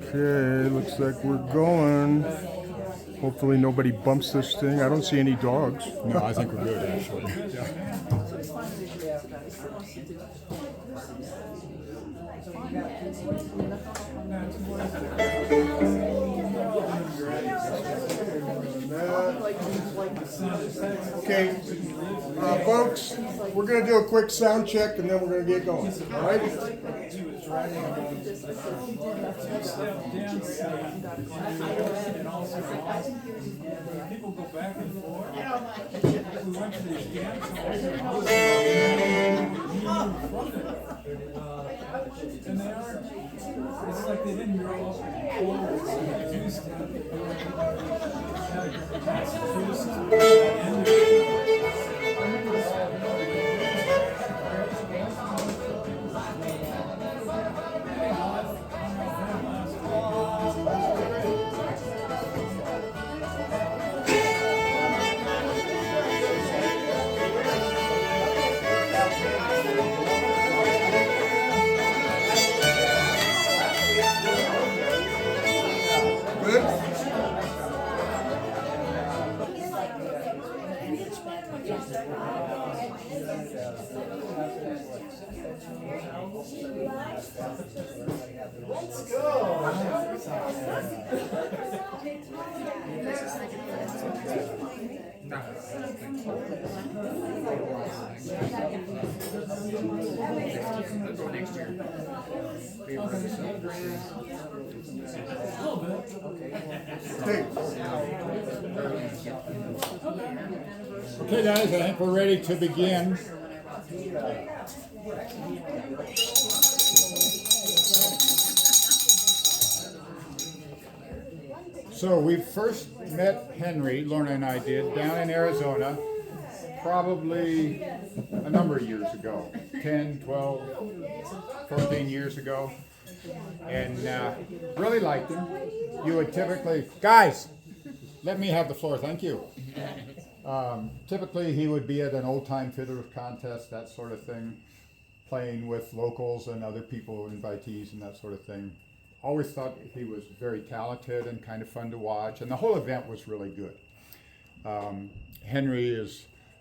Okay, looks like we're going. Hopefully nobody bumps this thing. I don't see any dogs. No, I think we're good, actually. Yeah. Okay, folks, we're going to do a quick sound check and then we're going to get going. All right? People go back and forth. We went to these dance and they are, it's like they didn't grow up used Let's go. Okay, guys, I think we're ready to begin. So we first met Henry, Lorna and I did, down in Arizona, probably a number of years ago, 10, 12, 14 years ago, and really liked him. You would typically, guys, let me have the floor, thank you. Typically he would be at an old-time fiddler contest, that sort of thing, playing with locals and other people, invitees and that sort of thing. Always thought he was very talented and kind of fun to watch, and the whole event was really good. Henry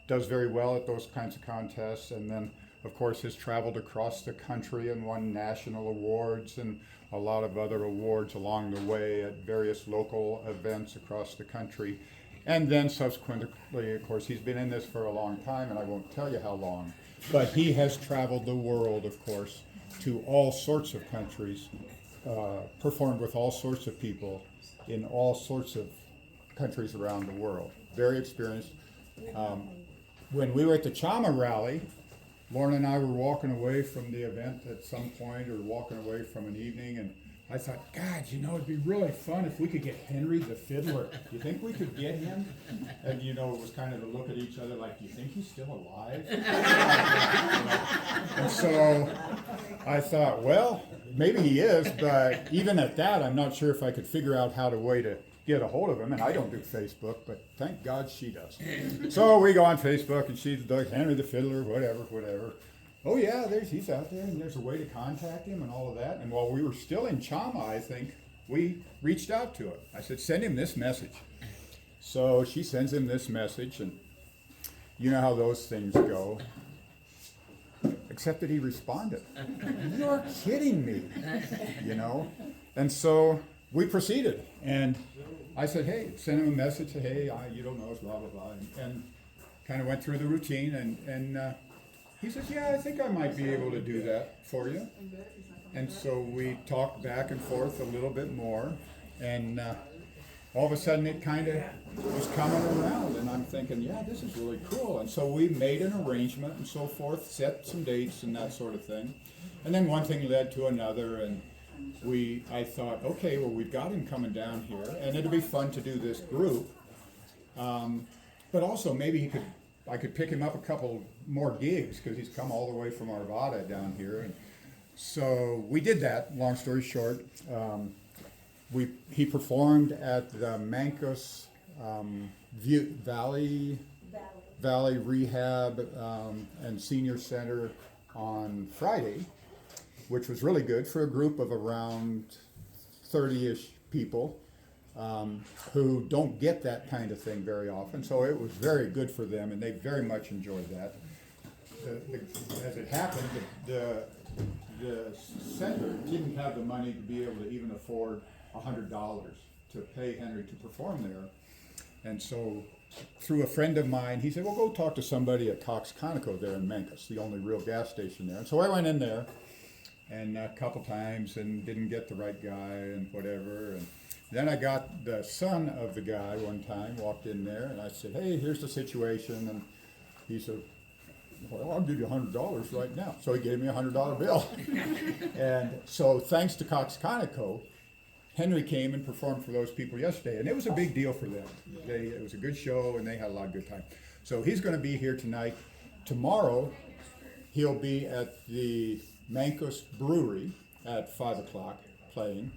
does very well at those kinds of contests, and then of course has traveled across the country and won national awards and a lot of other awards along the way at various local events across the country. And then subsequently, of course, he's been in this for a long time, and I won't tell you how long, but he has traveled the world, of course, to all sorts of countries, performed with all sorts of people in all sorts of countries around the world. Very experienced. When we were at the Chama rally, Lorna and I were walking away from the event at some point, or walking away from an evening, and I thought, God, it'd be really fun if we could get Henry the Fiddler. Do you think we could get him? And it was kind of a look at each other like, do you think he's still alive? And so I thought, well, maybe he is, but even at that, I'm not sure if I could figure out how to get a hold of him, and I don't do Facebook, but thank God she does. So we go on Facebook, and she's like, Henry the Fiddler, whatever. Oh yeah, he's out there, and there's a way to contact him and all of that. And while we were still in Chama, I think, we reached out to him. I said, send him this message. So she sends him this message, and you know how those things go. Except that he responded. You're kidding me, And so we proceeded, and I said, hey, send him a message, hey, you don't know us, blah, blah, blah, and kind of went through the routine, and he says, yeah, I think I might be able to do that for you. And so we talked back and forth a little bit more, and all of a sudden it kind of was coming around, and I'm thinking, yeah, this is really cool. And so we made an arrangement and so forth, set some dates and that sort of thing. And then one thing led to another, and I thought, okay, well, we've got him coming down here, and it'd be fun to do this group. But also maybe I could pick him up a couple more gigs, because he's come all the way from Arvada down here. And so we did that, long story short. He performed at the Mancos Valley Rehab and Senior Center on Friday, which was really good for a group of around 30-ish people who don't get that kind of thing very often. So it was very good for them, and they very much enjoyed that. As it happened, the center didn't have the money to be able to even afford $100 to pay Henry to perform there. And so through a friend of mine, he said, well, go talk to somebody at Cox Conoco there in Memphis, the only real gas station there. And so I went in there and a couple times and didn't get the right guy and whatever. And then I got the son of the guy one time, walked in there, and I said, hey, here's the situation. And he said, well, I'll give you $100 right now. So he gave me a $100 bill. And so thanks to Cox Conoco, Henry came and performed for those people yesterday, and it was a big deal for them. It was a good show, and they had a lot of good time. So he's going to be here tonight. Tomorrow, he'll be at the Mancos Brewery at 5 o'clock playing,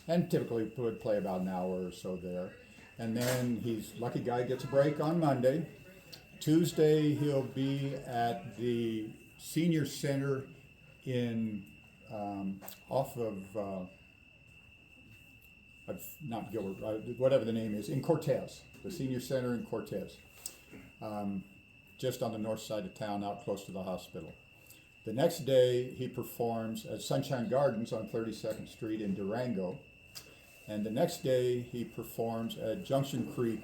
and typically would play about an hour or so there. And then he's lucky guy, gets a break on Monday. Tuesday, he'll be at the Senior Center in off of not Gilbert, whatever the name is, in Cortez, the Senior Center in Cortez, just on the north side of town, out close to the hospital. The next day, he performs at Sunshine Gardens on 32nd Street in Durango, and the next day, he performs at Junction Creek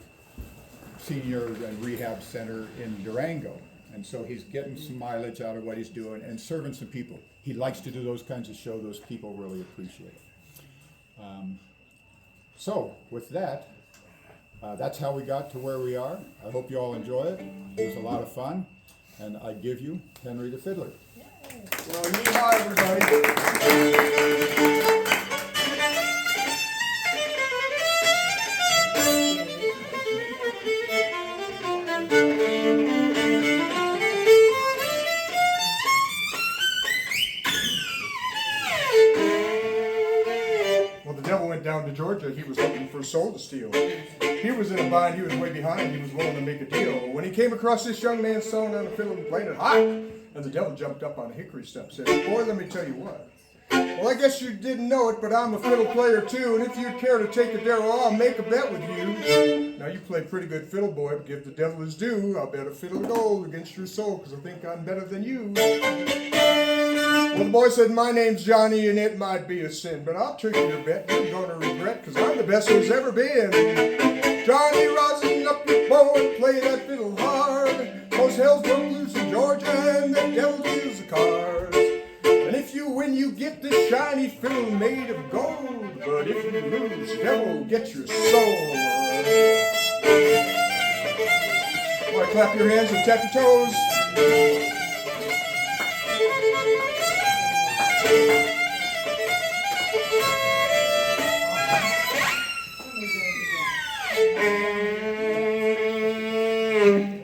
Senior and Rehab Center in Durango. And so he's getting some mileage out of what he's doing and serving some people. He likes to do those kinds of shows. Those people really appreciate it. So with that, that's how we got to where we are. I hope you all enjoy it. It was a lot of fun. And I give you Henry the Fiddler. Well, yeehaw, everybody. Down to Georgia, he was looking for a soul to steal. He was in a bind, he was way behind, he was willing to make a deal. When he came across this young man sewing on a fiddle and playing it hot, and the devil jumped up on a hickory stump and said, boy, let me tell you what. Well, I guess you didn't know it, but I'm a fiddle player too, and if you'd care to take a dare, I'll make a bet with you. Now, you play pretty good fiddle, boy, but give the devil his due. I'll bet a fiddle of gold against your soul, because I think I'm better than you. Well, the boy said, my name's Johnny, and it might be a sin, but I'll trick your bet. You're going to regret, because I'm the best there's ever been. Johnny, rosin up your bow and play that fiddle hard. Most hell's broke loose in Georgia, and the devil deals the cards. And if you win, you get this shiny fiddle made of gold. But if you lose, the devil gets your soul. Boy, clap your hands and tap your toes.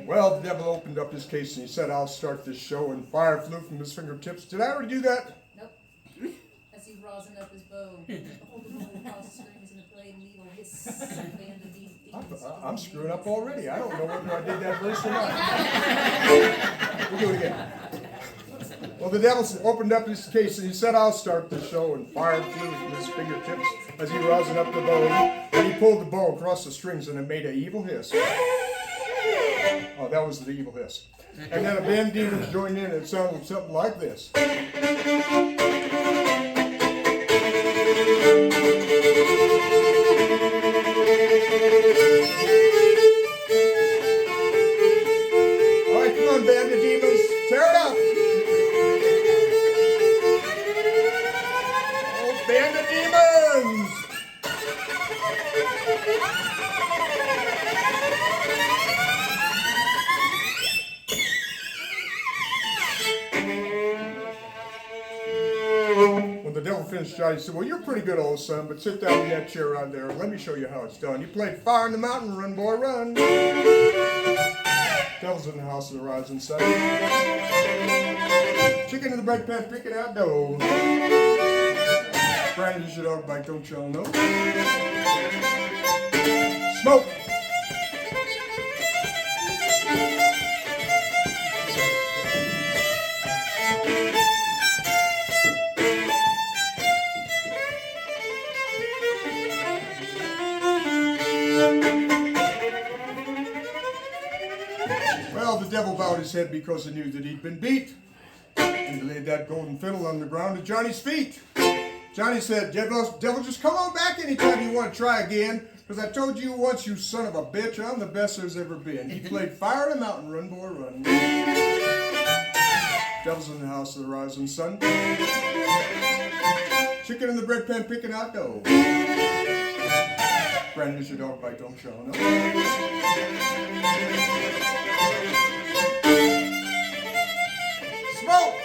Well, the devil opened up his case and he said, I'll start this show, and fire flew from his fingertips. Did I already do that? Nope. As he's rosin up his bow, holding the bow across the strings and a blade and needle hiss, and band of these demons. I'm screwing up already. I don't know whether I did that verse or not. We'll do it again. Well, the devil opened up his case and he said, I'll start the show, and fire flew from his fingertips as he rosin up the bow, and he pulled the bow across the strings and it made an evil hiss. Oh, that was the evil hiss. And then a band of demons joined in and it sounded something like this. All right, come on, band of demons, tear it up. Oh, band of demons. When the devil finished shot, he said, well, you're pretty good, old son, but sit down in that chair right there and let me show you how it's done. You played Fire in the Mountain, run, boy, run. Devil's in the house of the rising sun. Chicken in the bread pan, picking out dough. Brandon's your dog bite, don't y'all know? Smoke. bowed his head because he knew that he'd been beat. And he laid that golden fiddle on the ground at Johnny's feet. Johnny said, devil, just come on back anytime you want to try again, because I told you once, you son of a bitch, I'm the best there's ever been. He played Fire in the Mountain, Run Boy Run. Devil's in the house of the rising sun. Chicken in the bread pan picking out dough. Brandon is your dog bite, don't show no. Smoke!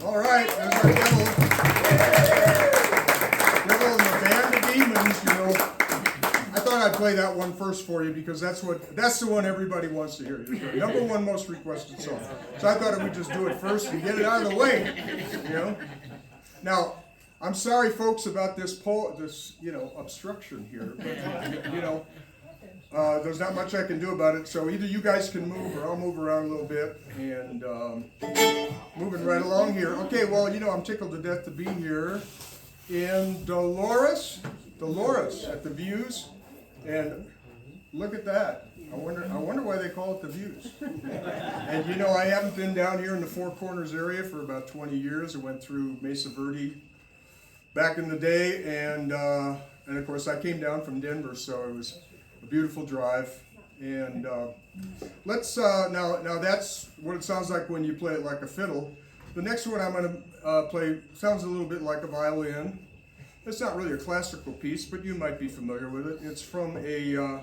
All right, there's our devil. Devil and the band of demons, you know. I thought I'd play that one first for you because that's the one everybody wants to hear. It's the number one most requested song. So I thought we'd just do it first and get it out of the way. You know. Now, I'm sorry, folks, about this obstruction here, but you know, there's not much I can do about it. So either you guys can move, or I'll move around a little bit. And moving right along here. Okay, well, you know, I'm tickled to death to be here in Dolores at the Views. And look at that. I wonder why they call it the Views. And you know, I haven't been down here in the Four Corners area for about 20 years. I went through Mesa Verde back in the day, and of course I came down from Denver, so it was a beautiful drive. And let's now that's what it sounds like when you play it like a fiddle. The next one I'm going to play sounds a little bit like a violin. It's not really a classical piece, but you might be familiar with it. It's from a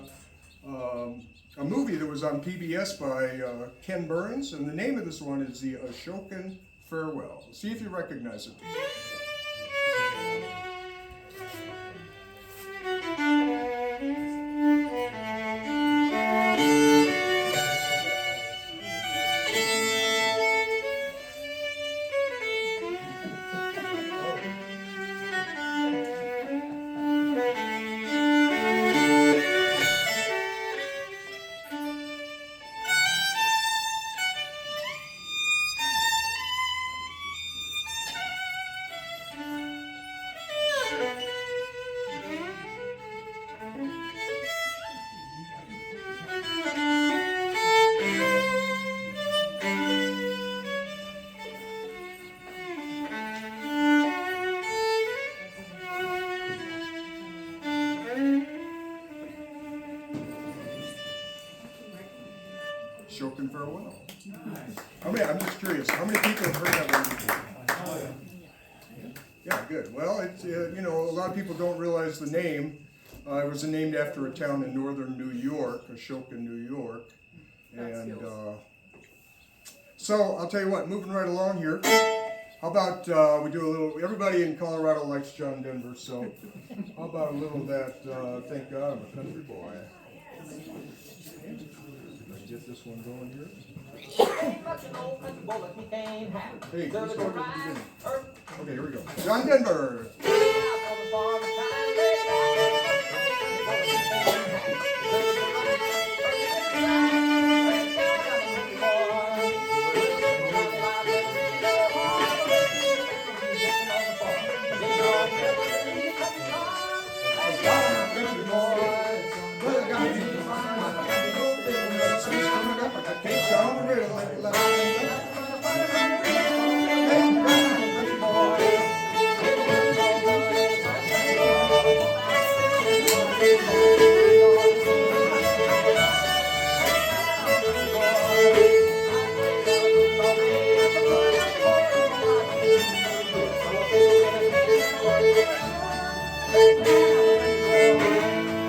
movie that was on PBS by Ken Burns, and the name of this one is the Ashokan Farewell. See if you recognize it. Ashokan Farewell. I'm just curious, how many people have heard that one before? Yeah, good. Well, it's you know, a lot of people don't realize the name. It was named after a town in northern New York, Ashokan, New York. And so I'll tell you what, moving right along here. How about we do a little, everybody in Colorado likes John Denver, so how about a little of that, Thank God I'm a Country Boy. Let's get this one going here. Hey, let's start at the beginning. Okay, here we go. John Denver.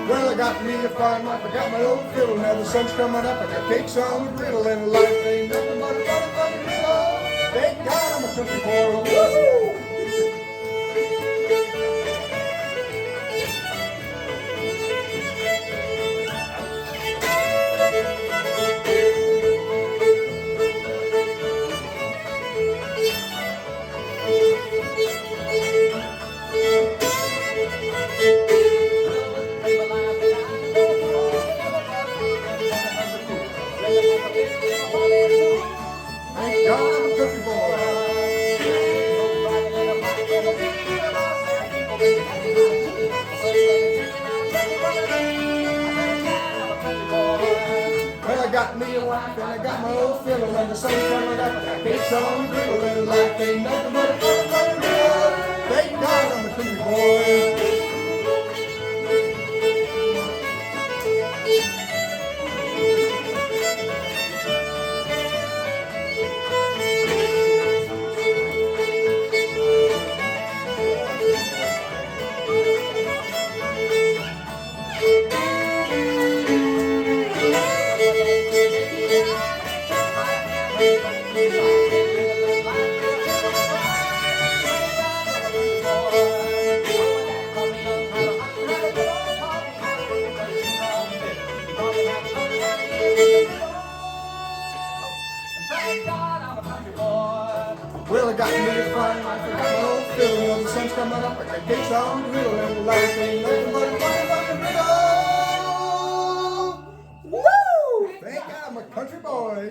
Well, I got me a fine wife, I got my old fiddle, now the sun's coming up, I got cakes on the griddle, and life ain't nothing but a motherfucking riddle. Thank God I'm a country boy. Woo-hoo! life, and I got my old fiddle, and the sun's coming up, and I can't song the riddle, and life ain't nothing but a riddle. Thank God I'm a country boy. Well, I got me a fine life, I got my old fiddle, when the sun's coming up, I got cakes on the riddle, and the life ain't nothing but a fucking riddle. Woo! Thank God I'm a country boy.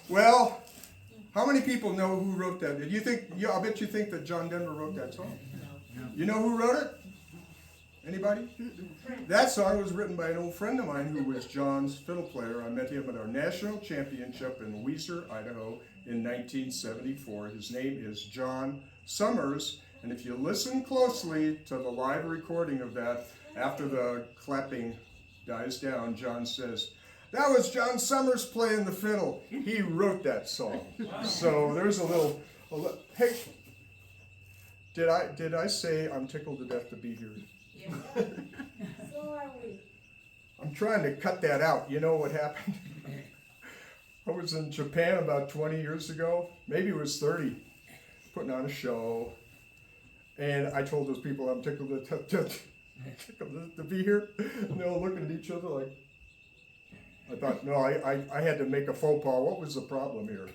Well, how many people know who wrote that? Did you think? I bet you think that John Denver wrote that song. You know who wrote it? Anybody? That song was written by an old friend of mine who was John's fiddle player. I met him at our national championship in Weiser, Idaho in 1974. His name is John Summers. And if you listen closely to the live recording of that, after the clapping dies down, John says, "That was John Summers playing the fiddle. He wrote that song." So there's a little hey, did I say I'm tickled to death to be here? Yeah. So are we. I'm trying to cut that out. You know what happened? I was in Japan about 20 years ago, maybe it was 30, putting on a show, and I told those people I'm tickled to be here, and they all looking at each other like, I thought, no, I had to make a faux pas. What was the problem here?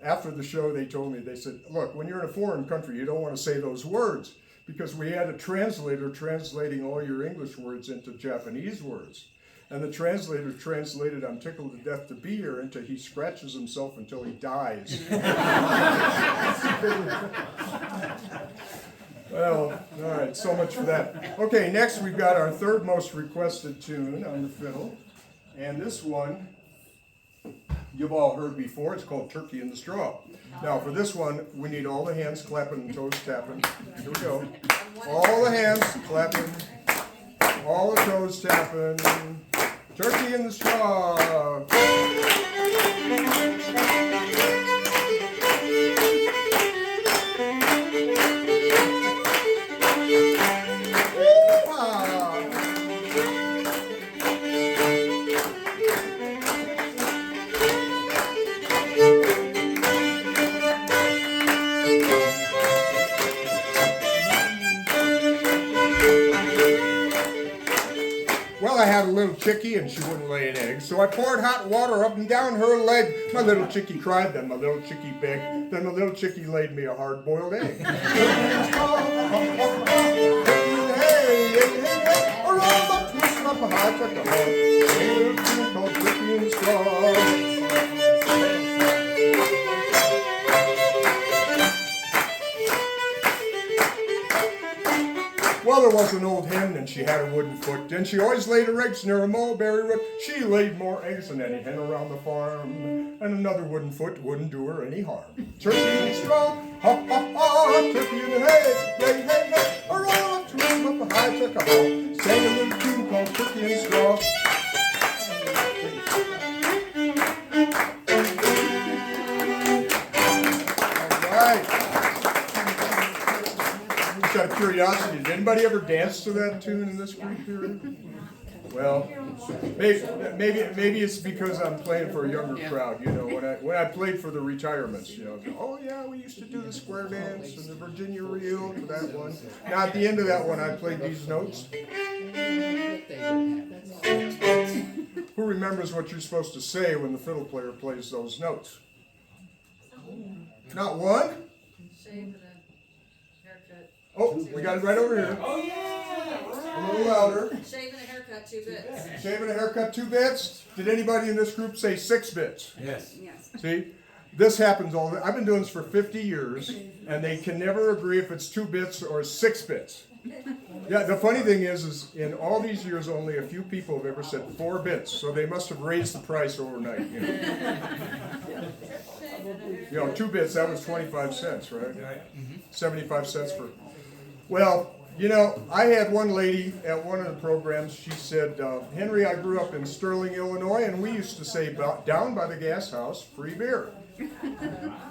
After the show, they told me, they said, look, when you're in a foreign country, you don't want to say those words, because we had a translator translating all your English words into Japanese words. And the translator translated "I'm tickled to death to be here" into "he scratches himself until he dies." Well, all right, so much for that. Okay, next we've got our third most requested tune on the fiddle. And this one, you've all heard before. It's called "Turkey in the Straw." Now, for this one, we need all the hands clapping and toes tapping. Here we go. All the hands clapping, all the toes tapping. Turkey in the straw. I had a little chickie and she wouldn't lay an egg, so I poured hot water up and down her leg. My little chickie cried, then my little chickie begged, then my little chickie laid me a hard-boiled egg. Hey, hey, hey, around the twist up a high check a hole. Called Turkey in the Straw. Well, there was an old hen, and she had a wooden foot, and she always laid her eggs near a mulberry root. She laid more eggs than any hen around the farm, and another wooden foot wouldn't do her any harm. Turkey in the straw, ha ha ha, turkey in the hay, hey hey hey, around to up a high chuck a haw, sang a little tune called Turkey in the Straw. All right. Out of curiosity, did anybody ever dance to that tune in this group here? Well, maybe it's because I'm playing for a younger crowd. You know, when I played for the retirements, you know, oh yeah, we used to do the square dance and the Virginia reel to that one. Now at the end of that one, I played these notes. Who remembers what you're supposed to say when the fiddle player plays those notes? Not one? Shave and a haircut. Oh, we got it right over here. Oh, yeah! A little louder. Shave and a haircut, 2 bits. Shave and a haircut, 2 bits. Did anybody in this group say 6 bits? Yes. See, this happens all the I've been doing this for 50 years, and they can never agree if it's 2 bits or 6 bits. Yeah, the funny thing is in all these years, only a few people have ever said 4 bits, so they must have raised the price overnight. You know, 2 bits, that was 25 cents, right? 75 cents for. Well, you know, I had one lady at one of the programs, she said, Henry, I grew up in Sterling, Illinois, and we used to say, down by the gas house, free beer.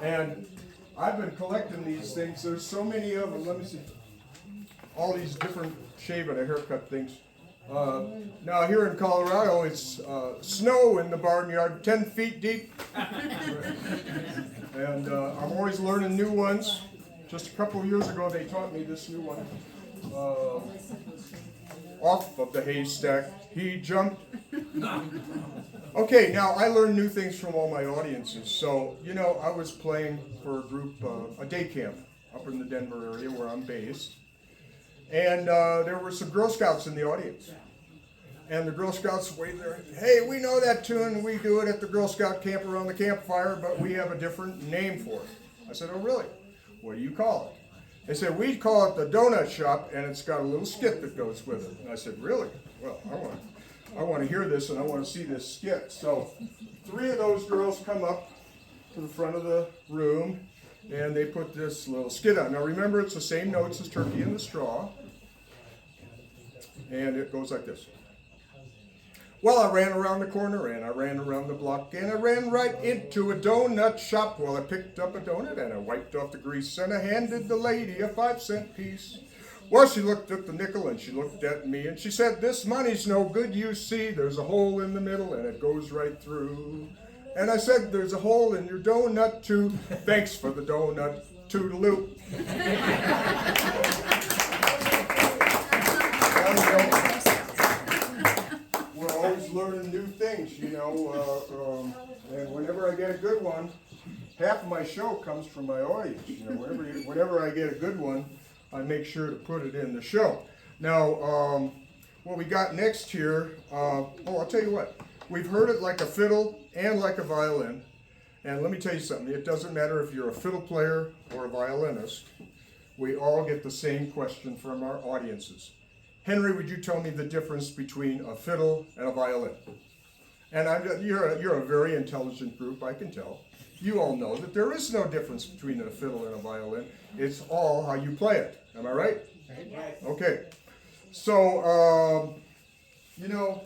And I've been collecting these things. There's so many of them. Let me see. All these different shave and a haircut things. Now here in Colorado, it's snow in the barnyard, 10 feet deep. And I'm always learning new ones. Just a couple of years ago, they taught me this new one. Off of the Haze stack, he jumped. Okay, now I learn new things from all my audiences. So, you know, I was playing for a group, a day camp up in the Denver area where I'm based. And there were some Girl Scouts in the audience. And the Girl Scouts waved there, hey, we know that tune, we do it at the Girl Scout camp around the campfire, but we have a different name for it. I said, oh, really? What do you call it? They said, we call it the Donut Shop, and it's got a little skit that goes with it. And I said, really? Well, I want to hear this, and I want to see this skit. So 3 of those girls come up to the front of the room, and they put this little skit on. Now remember, it's the same notes as Turkey in the Straw. And it goes like this. Well, I ran around the corner, and I ran around the block, and I ran right into a donut shop. Well, I picked up a donut, and I wiped off the grease, and I handed the lady a 5-cent piece. Well, she looked at the nickel, and she looked at me, and she said, this money's no good, you see. There's a hole in the middle, and it goes right through. And I said, there's a hole in your donut, too. Thanks for the donut, toodaloo. We're always learning new things, you know, and whenever I get a good one, half of my show comes from my audience. You know, whenever I get a good one, I make sure to put it in the show. Now, what we got next here, I'll tell you what, we've heard it like a fiddle and like a violin, and let me tell you something, it doesn't matter if you're a fiddle player or a violinist, we all get the same question from our audiences. Henry, would you tell me the difference between a fiddle and a violin? And you're a very intelligent group, I can tell. You all know that there is no difference between a fiddle and a violin. It's all how you play it. Am I right? Yes. Okay. So, you know,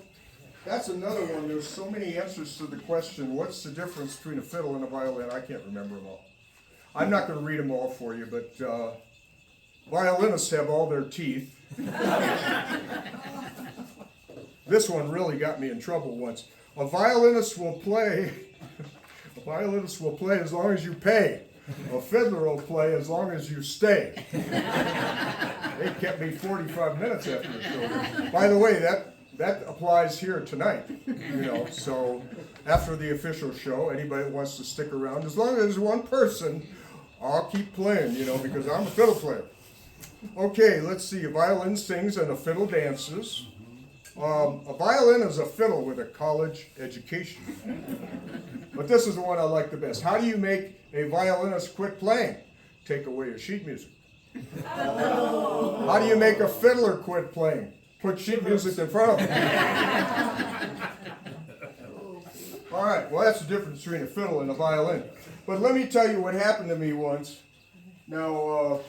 that's another one. There's so many answers to the question, what's the difference between a fiddle and a violin? I can't remember them all. I'm not going to read them all for you, but violinists have all their teeth. This one really got me in trouble once. A violinist will play as long as you pay. A fiddler will play as long as you stay. They kept me 45 minutes after the show. By the way, that applies here tonight. You know, so after the official show, anybody that wants to stick around, as long as there's one person, I'll keep playing, you know, because I'm a fiddle player. Okay, let's see. A violin sings and a fiddle dances. A violin is a fiddle with a college education. But this is the one I like the best. How do you make a violinist quit playing? Take away his sheet music. How do you make a fiddler quit playing? Put sheet music in front of him. All right, well, that's the difference between a fiddle and a violin. But let me tell you what happened to me once. Now,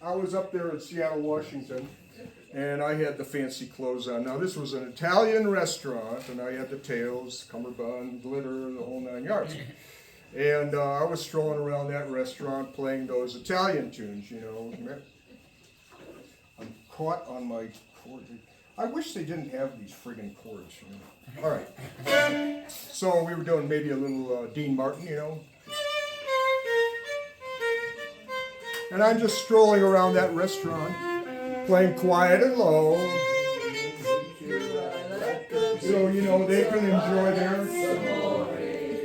I was up there in Seattle, Washington, and I had the fancy clothes on. Now, this was an Italian restaurant, and I had the tails, cummerbund, glitter, the whole 9 yards. And I was strolling around that restaurant playing those Italian tunes, you know. I'm caught on my cord. I wish they didn't have these friggin' chords, you know. All right. So we were doing maybe a little Dean Martin, you know. And I'm just strolling around that restaurant, playing quiet and low. so you know they can enjoy their.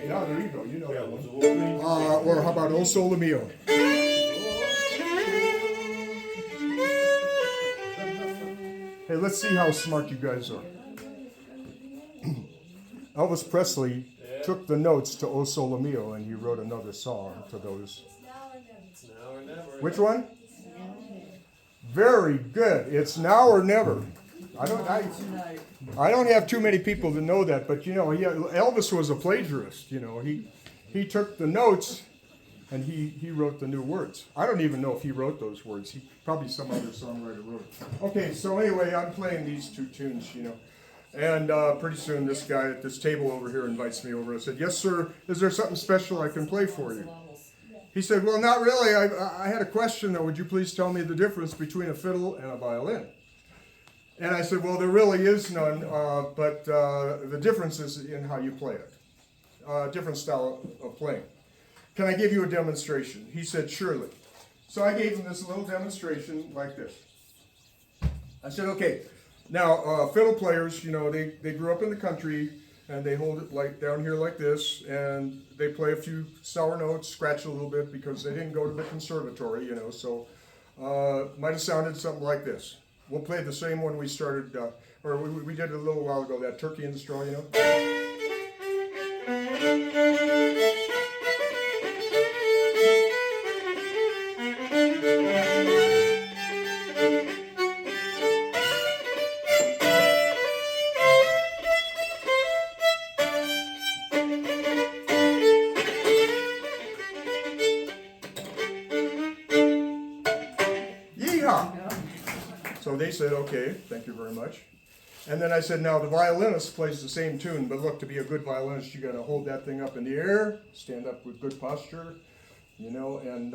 Yeah, there you go. You know that one. Or how about O Sole Mio? Hey, let's see how smart you guys are. Elvis Presley took the notes to O Sole Mio and he wrote another song to those. Now or never. Which one? Very good. It's Now or Never. I don't have too many people to know that, but you know, Elvis was a plagiarist. You know, he took the notes and he wrote the new words. I don't even know if he wrote those words. Probably some other songwriter wrote it. Okay, so anyway, I'm playing these two tunes, you know. And pretty soon this guy at this table over here invites me over. I said, yes, sir, is there something special I can play for you? He said, well, not really. I had a question, though. Would you please tell me the difference between a fiddle and a violin? And I said, well, there really is none, but the difference is in how you play it. Different style of playing. Can I give you a demonstration? He said, surely. So I gave him this little demonstration like this. I said, okay, now fiddle players, you know, they grew up in the country and they hold it like down here like this and they play a few sour notes, scratch a little bit because they didn't go to the conservatory, you know, so might have sounded something like this. We'll play the same one we started, or we did it a little while ago, that Turkey in the Straw, you know. So they said, okay, thank you very much. And then I said, now the violinist plays the same tune, but look, to be a good violinist, you got to hold that thing up in the air, stand up with good posture, you know, and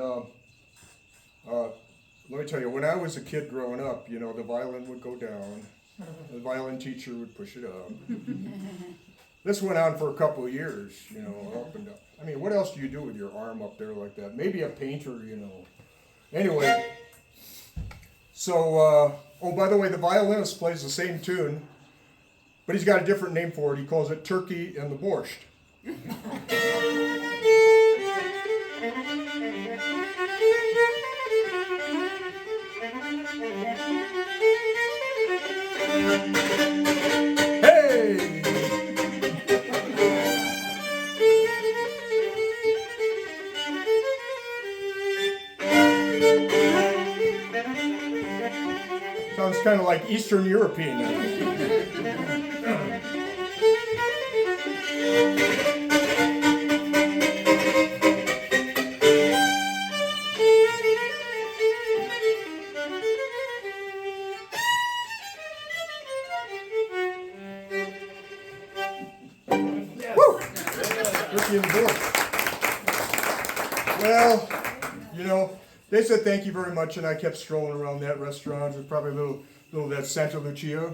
let me tell you, when I was a kid growing up, you know, the violin would go down, the violin teacher would push it up. This went on for a couple of years, you know, up and down. I mean, what else do you do with your arm up there like that? Maybe a painter, you know. Anyway. So, oh, by the way, the violinist plays the same tune, but he's got a different name for it. He calls it Turkey and the Borscht. Hey! Sounds kind of like Eastern European. Woo! Turkey and the Borscht. Well, you know, they said thank you very much, and I kept strolling around that restaurant. There's probably a little of that Santa Lucia.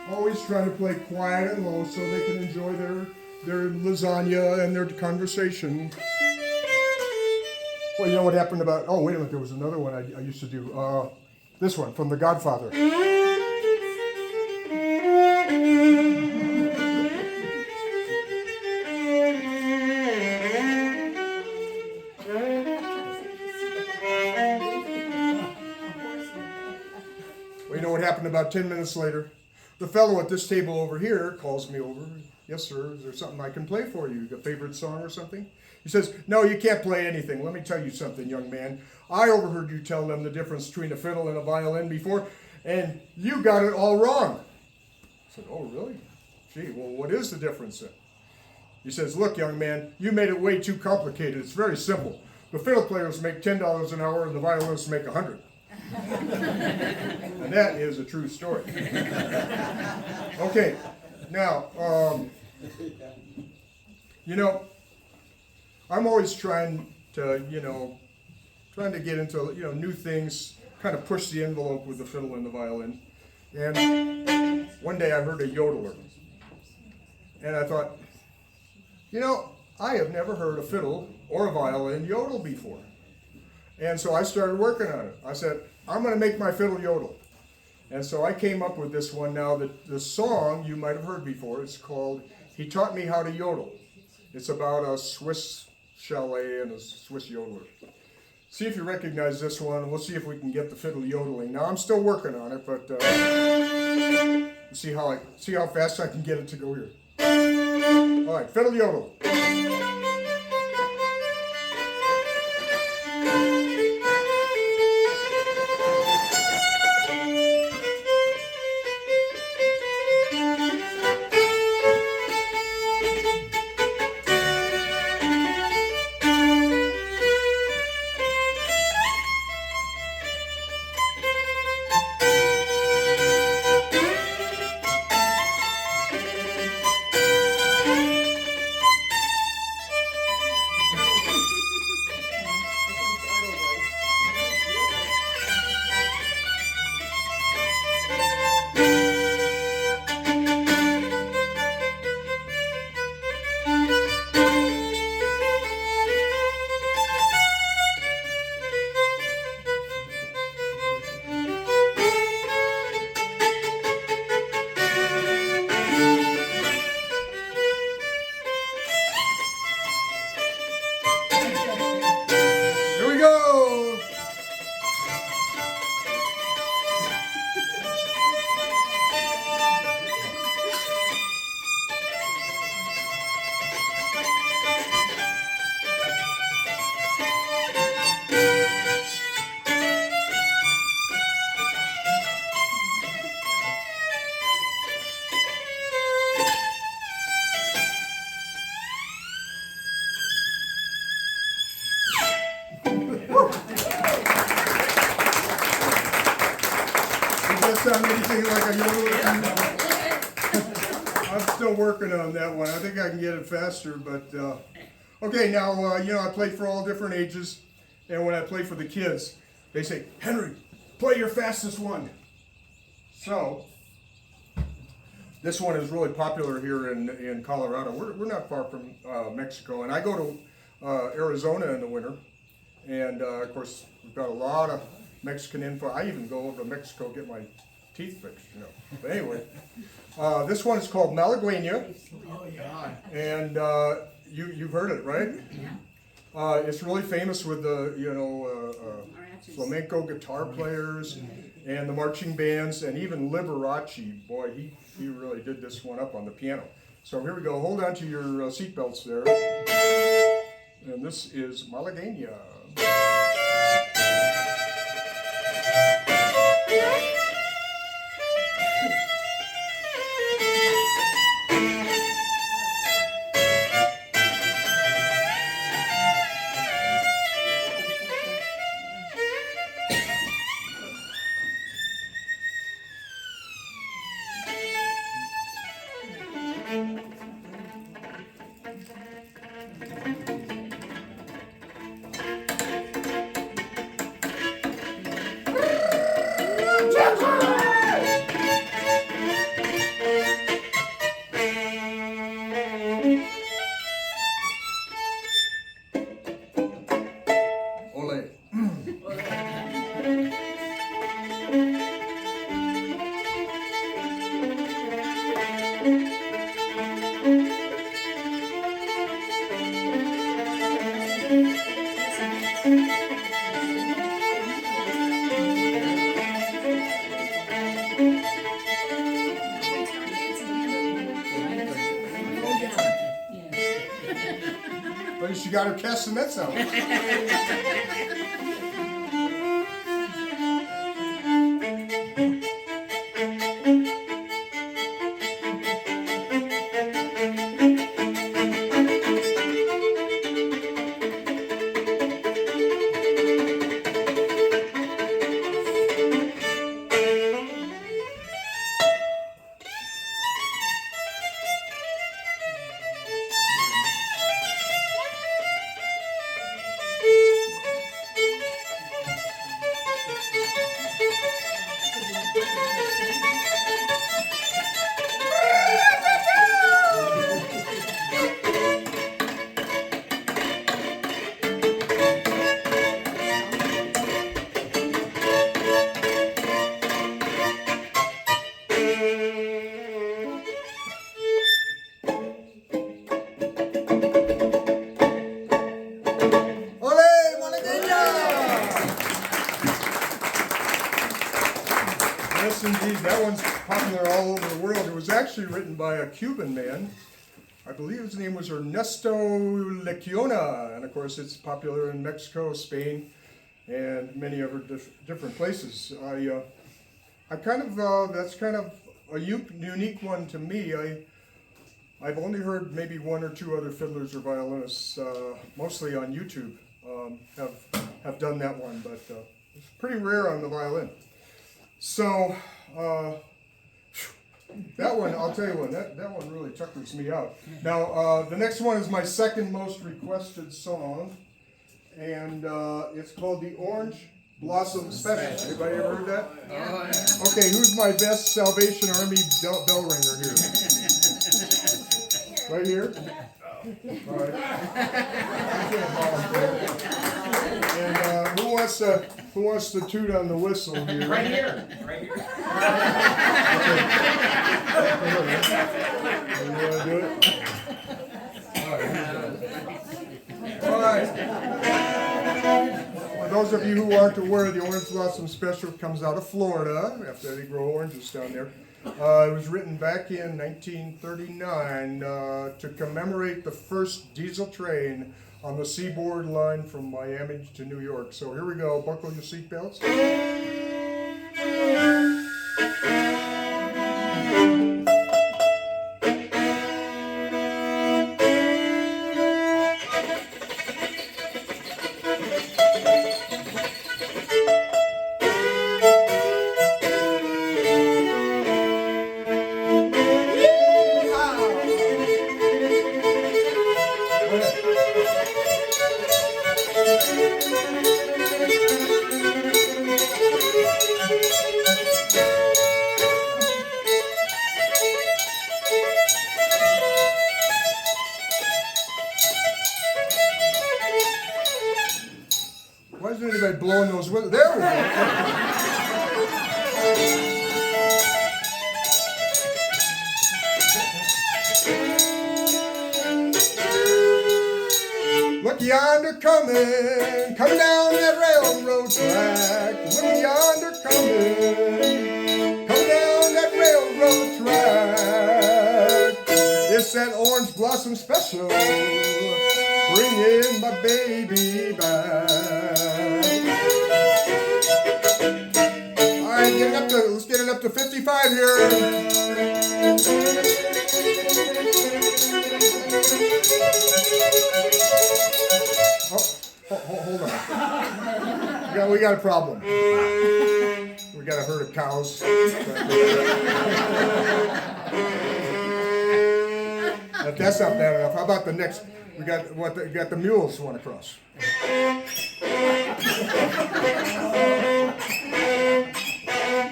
Always trying to play quiet and low so they can enjoy their lasagna and their conversation. Well, you know what happened about, oh, wait a minute, there was another one I used to do. This one, from The Godfather. Happened about 10 minutes later. The fellow at this table over here calls me over. Yes, sir, is there something I can play for you? A favorite song or something? He says, no, you can't play anything. Let me tell you something, young man. I overheard you tell them the difference between a fiddle and a violin before, and you got it all wrong. I said, oh, really? Gee, well, what is the difference then? He says, look, young man, you made it way too complicated. It's very simple. The fiddle players make $10 an hour and the violinists make $100. And that is a true story. Okay, now, you know, I'm always trying to get into, you know, new things, kind of push the envelope with the fiddle and the violin. And one day I heard a yodeler. And I thought, you know, I have never heard a fiddle or a violin yodel before. And so I started working on it. I said, I'm going to make my fiddle yodel. And so I came up with this one. Now, the song you might have heard before, it's called He Taught Me How to Yodel. It's about a Swiss chalet and a Swiss yodeler. See if you recognize this one. We'll see if we can get the fiddle yodeling. Now, I'm still working on it, but see how fast I can get it to go here. All right, fiddle yodel. Sound anything like a yodeler? I'm still working on that one. I think I can get it faster, but okay. Now I play for all different ages, and when I play for the kids, they say, "Henry, play your fastest one." So this one is really popular here in Colorado. We're not far from Mexico, and I go to Arizona in the winter, and of course we've got a lot of Mexican info. I even go over to Mexico to get my teeth fixed, But anyway, this one is called Malagueña. Oh, yeah. And you've heard it, right? Yeah. It's really famous with the flamenco guitar players and the marching bands, and even Liberace. Boy, he really did this one up on the piano. So here we go. Hold on to your seatbelts there. And this is Malagueña. She got her castanets out. indeed. That one's popular all over the world. It was actually written by a Cuban man. I believe his name was Ernesto Lecuona, and of course it's popular in Mexico, Spain, and many other different places. I kind of that's kind of a unique one to me. I've only heard maybe one or two other fiddlers or violinists, mostly on YouTube, have done that one, but it's pretty rare on the violin. So that one, I'll tell you what, that one really chuckles me out. Now the next one is my second most requested song, and it's called the Orange Blossom Special. Anybody ever heard that? Okay, who's my best Salvation Army bell ringer here? Right here? All right. And who wants to toot on the whistle here? Right here. Right here. You want to do it? All right. For those of you who aren't aware, the Orange Blossom Special comes out of Florida, after they grow oranges down there. It was written back in 1939 to commemorate the first diesel train on the seaboard line from Miami to New York. So here we go. Buckle your seatbelts. Why isn't anybody blowing those whistles? There we go. Look yonder coming down that railroad track. Look yonder coming down that railroad track. It's that Orange Blossom Special, bringing my baby back. All right, let's get it up to 55 here. Hold on. We got a problem. We got a herd of cows. If that's not bad enough, how about the next? We got the mules want to cross.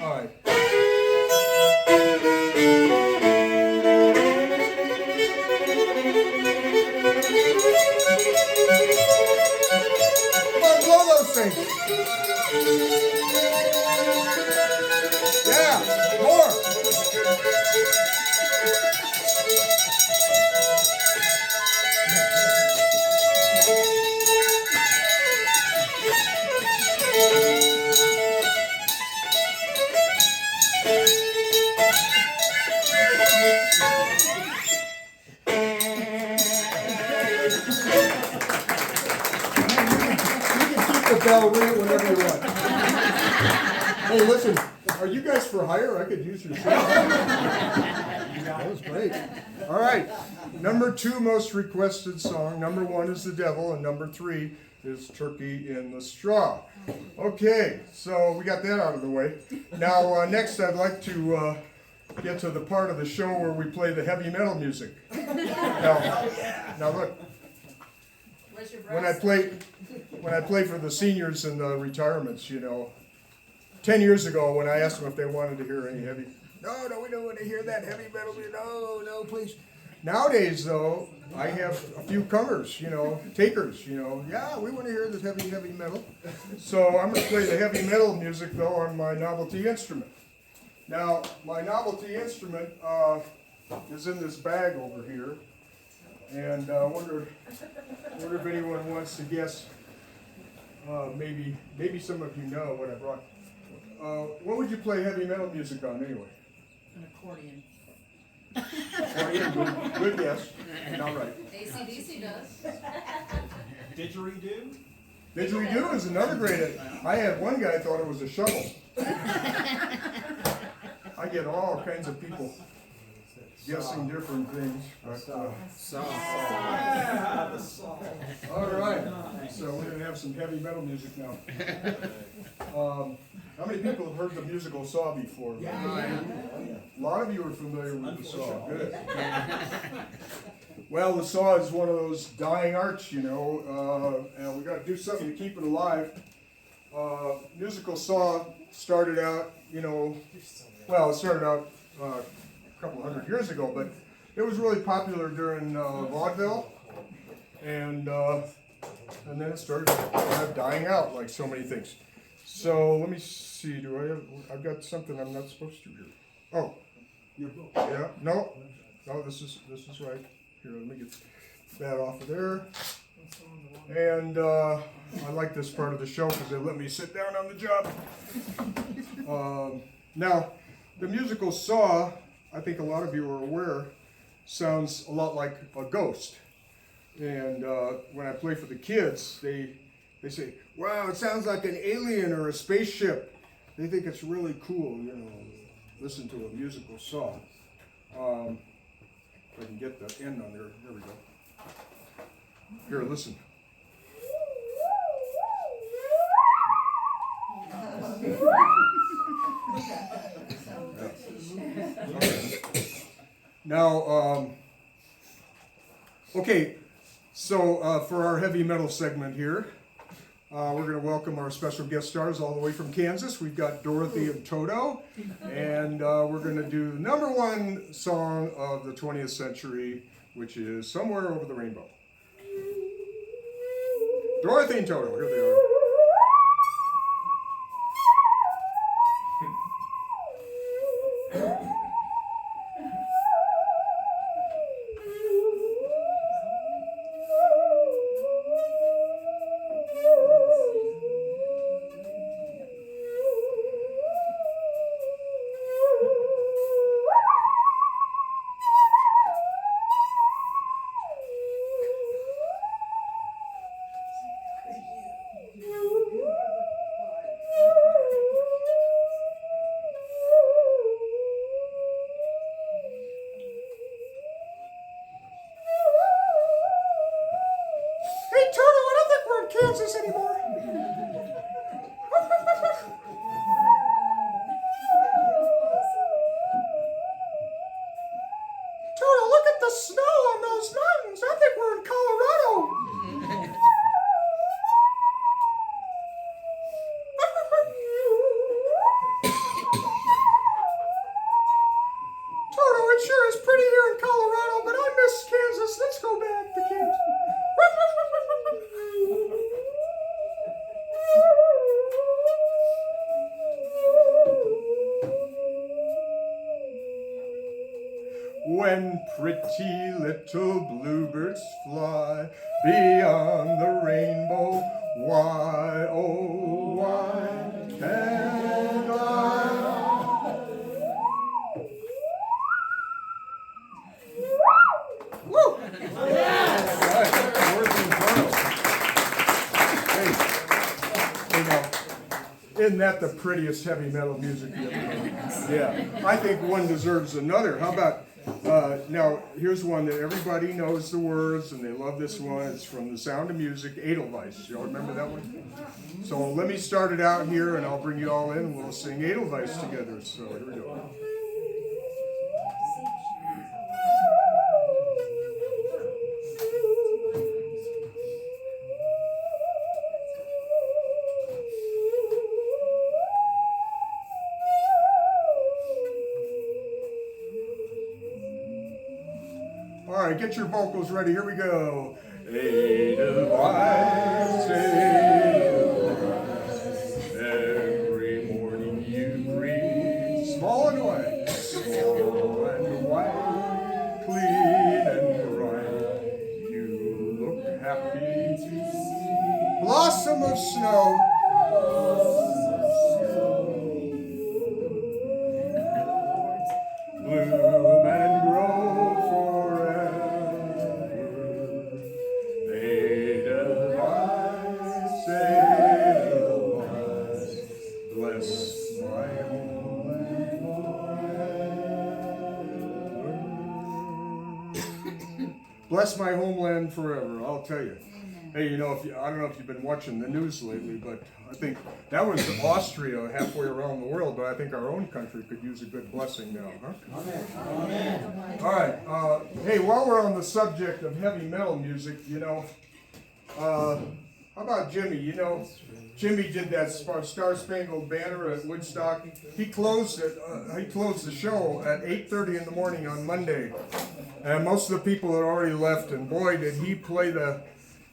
All right. Yeah, more. Bell, ring it whenever you want. Hey, listen, are you guys for hire? I could use your show. That was great. All right, number 2 most requested song. Number 1 is The Devil, and number 3 is Turkey in the Straw. Okay, so we got that out of the way. Now, next I'd like to get to the part of the show where we play the heavy metal music. Now look. When I play for the seniors and the retirements, 10 years ago when I asked them if they wanted to hear any heavy, no, we don't want to hear that heavy metal, no, please. Nowadays, though, I have a few comers, takers, yeah, we want to hear this heavy metal. So I'm going to play the heavy metal music, though, on my novelty instrument. Now, my novelty instrument is in this bag over here. And I wonder if anyone wants to guess. Maybe some of you know what I brought. What would you play heavy metal music on anyway? An accordion. Good guess. All right. AC/DC does. Didgeridoo? Didgeridoo is another great. I had one guy thought it was a shovel. I get all kinds of people guessing different things. But, Yeah, the song. all right. So we're gonna have some heavy metal music now. How many people have heard the musical Saw before? A lot of you are familiar with the Saw. Good. Well, the Saw is one of those dying arts, you know, and we got to do something to keep it alive. Musical Saw started out, you know, well, it started out a couple hundred years ago, but it was really popular during vaudeville, and then it started kind of dying out like so many things. So let me see. Do I have? I've got something I'm not supposed to here. Oh, Your book. yeah. No. This is right. Here, let me get that off of there. And I like this part of the show because they let me sit down on the job. Now, the musical Saw, I think a lot of you are aware, sounds a lot like a ghost. And when I play for the kids, they say, "Wow, it sounds like an alien or a spaceship." They think it's really cool, you know, listen to a musical Saw. If I can get the end on there, there we go. Here, listen. Now, okay, so for our heavy metal segment here, we're going to welcome our special guest stars all the way from Kansas. We've got Dorothy and Toto, and we're going to do the #1 song of the 20th century, which is Somewhere Over the Rainbow. Dorothy and Toto, here they are. Kansas anymore. Toto, look at the snow on those mountains. I think we're in Colorado. Toto, it sure is pretty here in Colorado, but I miss Kansas. Let's go back to Kansas. When pretty little bluebirds fly beyond the rainbow, why, oh, why can't I? Woo! Hey, now, isn't that the prettiest heavy metal music you ever heard? Yeah, I think one deserves another. How about now, here's one that everybody knows the words, and they love this one. It's from The Sound of Music, Edelweiss. Y'all remember that one? So let me start it out here, and I'll bring you all in, and we'll sing Edelweiss together. So here we go. All right, get your vocals ready. Here we go. Edelweiss, Edelweiss, every morning you breathe small and white, clean and bright. You look happy to see blossom of snow. bless my homeland forever, I'll tell you. Amen. Hey, you know, I don't know if you've been watching the news lately, but I think that was Austria halfway around the world, but I think our own country could use a good blessing now, huh? Amen. All right. Hey, while we're on the subject of heavy metal music, you know, how about Jimi? You know, Jimi did that Star Spangled Banner at Woodstock. He closed it. He closed the show at 8:30 in the morning on Monday, and most of the people had already left. And boy, did he play the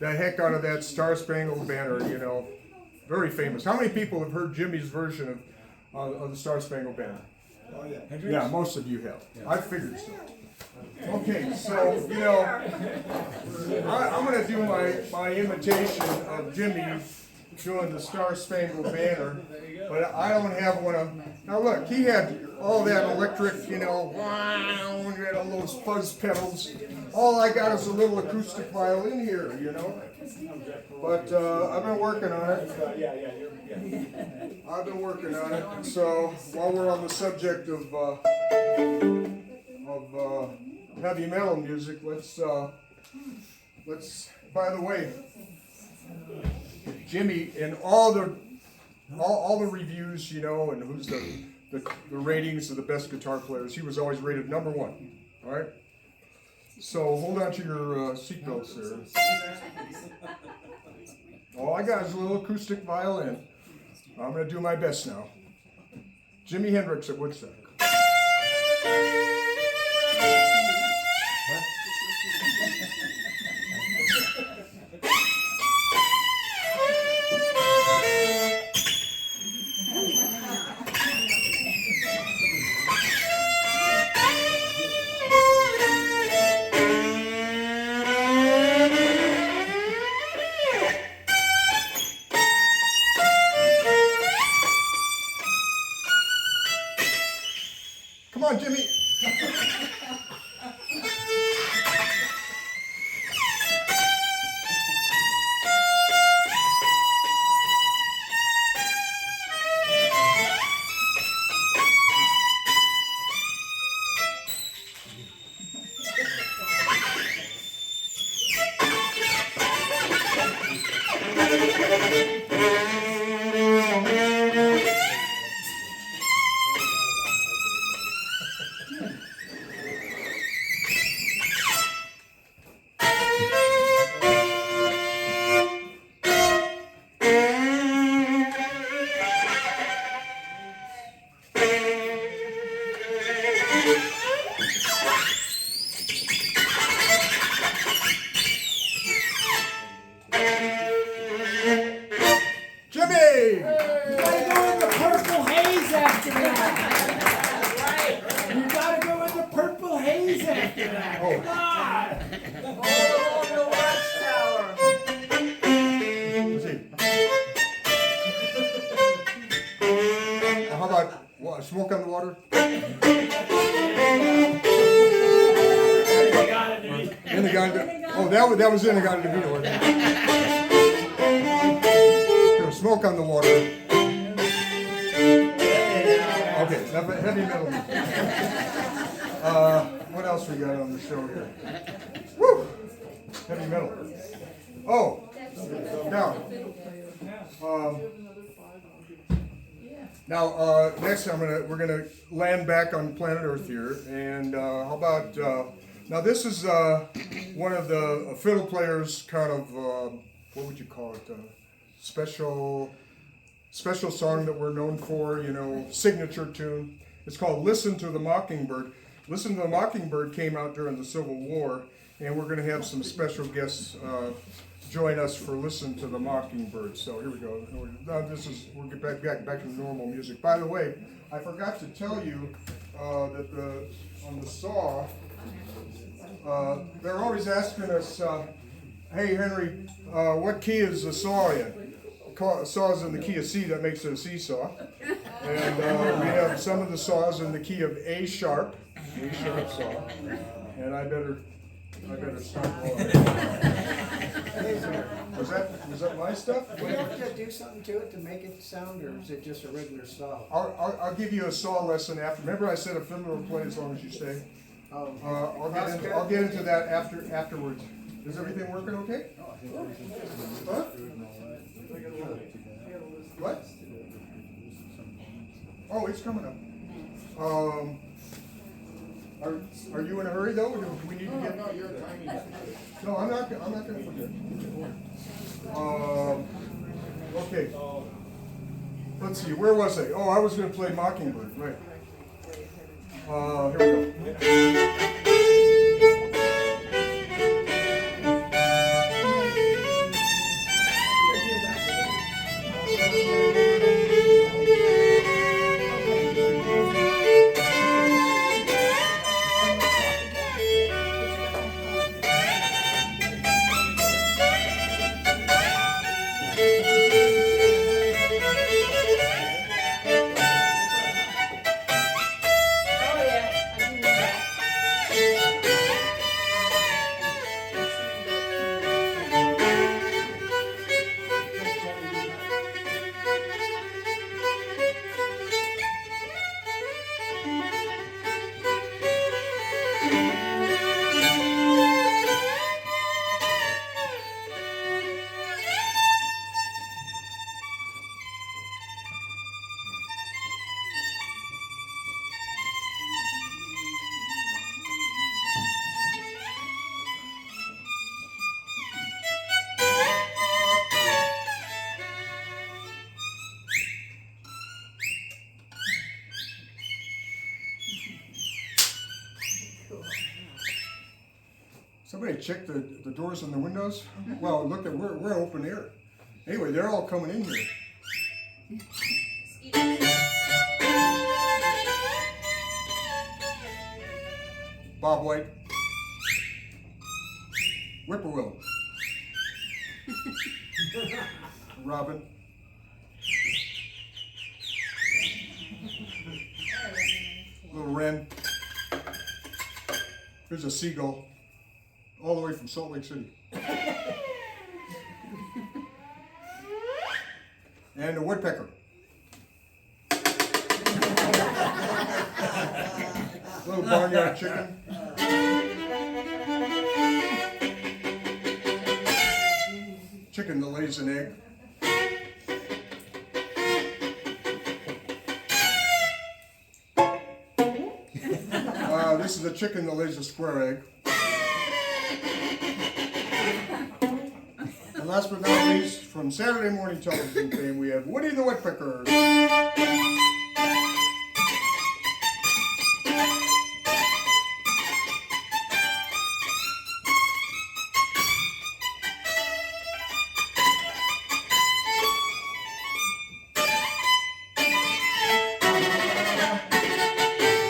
heck out of that Star Spangled Banner. You know, very famous. How many people have heard Jimi's version of the Star Spangled Banner? Oh, yeah. Yeah, most of you have. I figured so. Okay, so, you know, I'm going to do my imitation of Jimi doing the Star Spangled Banner, but I don't have one of. Now look, he had all that electric, you know, wow, he had all those fuzz pedals. All I got is a little acoustic violin here, you know. But I've been working on it. I've been working on it. So while we're on the subject of heavy metal music, let's. By the way, Jimi, in all the reviews, you know, and who's the ratings of the best guitar players, he was always rated #1. All right. So hold on to your seatbelts there. All I got is a little acoustic violin. I'm going to do my best now. Jimi Hendrix at Woodstock. Come on, Jimi. Smoke on the Water? In-A-Gadda-Da-Vida. Oh, that was In-A-Gadda-Da-Vida, wasn't it? Smoke on the Water. Okay, heavy metal. What else we got on the show here? Woo! Heavy metal. Oh, now, next we're gonna land back on planet Earth here, and how about now? This is one of the fiddle players' kind of what would you call it? Special song that we're known for, you know, signature tune. It's called "Listen to the Mockingbird." "Listen to the Mockingbird" came out during the Civil War, and we're gonna have some special guests join us for "Listen to the Mockingbird." So here we go. Now we'll get back to normal music. By the way, I forgot to tell you that on the saw, they're always asking us, "Hey Henry, what key is the saw in?" Saws in the key of C, that makes it a seesaw. And we have some of the saws in the key of A sharp saw. And I better stop rolling. Was that my stuff? Do you have to do something to it to make it sound, or is it just a regular saw? I'll give you a saw lesson after. Remember I said a fiddler will play as long as you stay? I'll get into that afterwards. Is everything working okay? Huh? What? Oh, it's coming up. Are you in a hurry though? Do we need to get? No, I'm not going to forget. Okay. Let's see. Where was I? Oh, I was going to play Mockingbird. Right. Here we go. Somebody check the doors and the windows. Well, look at we're open air. Anyway, they're all coming in here. Bob White, Whippoorwill, Robin, little wren. There's a seagull. All the way from Salt Lake City. And a woodpecker. Little barnyard chicken. Chicken that lays an egg. This is a chicken that lays a square egg. And last but not least, from Saturday morning television fame, we have Woody the Woodpecker.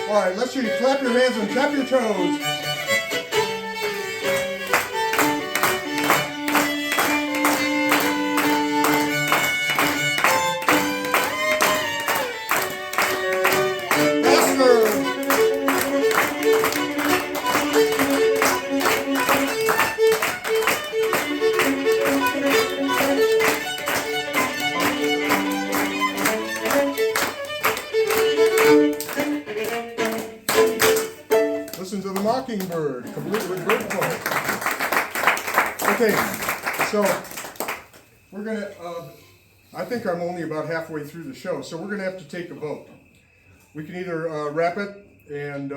All right, let's hear you clap your hands and tap your toes. Listen to the Mockingbird, complete with bird calls. Okay, so we're gonna, I think I'm only about halfway through the show, so we're gonna have to take a vote. We can either wrap it and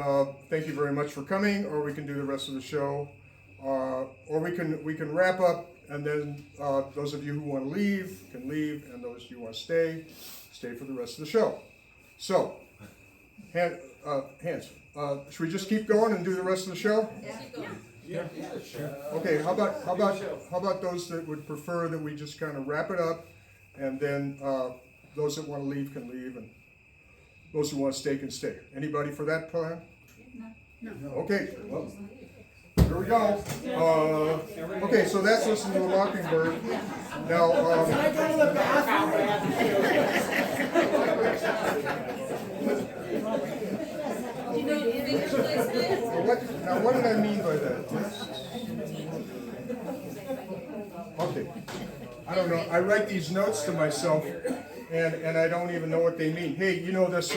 thank you very much for coming, or we can do the rest of the show, or we can wrap up, and then those of you who want to leave can leave, and those of you who want to stay for the rest of the show. So, hands. Should we just keep going and do the rest of the show? Yeah, keep going. Yeah, sure. Okay. How about those that would prefer that we just kind of wrap it up, and then those that want to leave can leave, and those who want to stay can stay. Anybody for that plan? No. Okay. Well, here we go. Okay, so that's Listen to the Mockingbird. Now. You know, finger placement? Now, what did I mean by that? Okay. I don't know. I write these notes to myself, and I don't even know what they mean. Hey, you know this,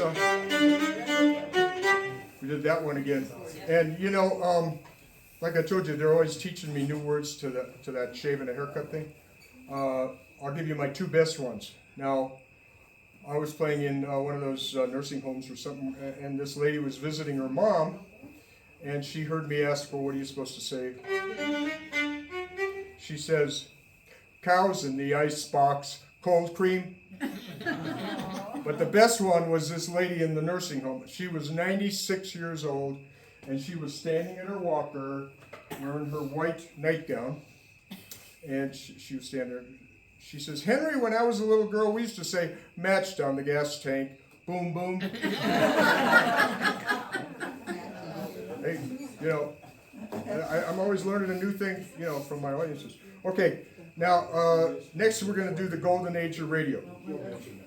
We did that one again. And you know, like I told you, they're always teaching me new words to that shave and a haircut thing. I'll give you my two best ones. Now, I was playing in one of those nursing homes or something, and this lady was visiting her mom, and she heard me ask for, what are you supposed to say? She says, cows in the ice box, cold cream. But the best one was this lady in the nursing home. She was 96 years old, and she was standing in her walker, wearing her white nightgown, and she was standing there. She says, Henry, when I was a little girl, we used to say, match down the gas tank, boom, boom. Hey, you know, I'm always learning a new thing, you know, from my audiences. Okay, now, next we're going to do the golden age of radio.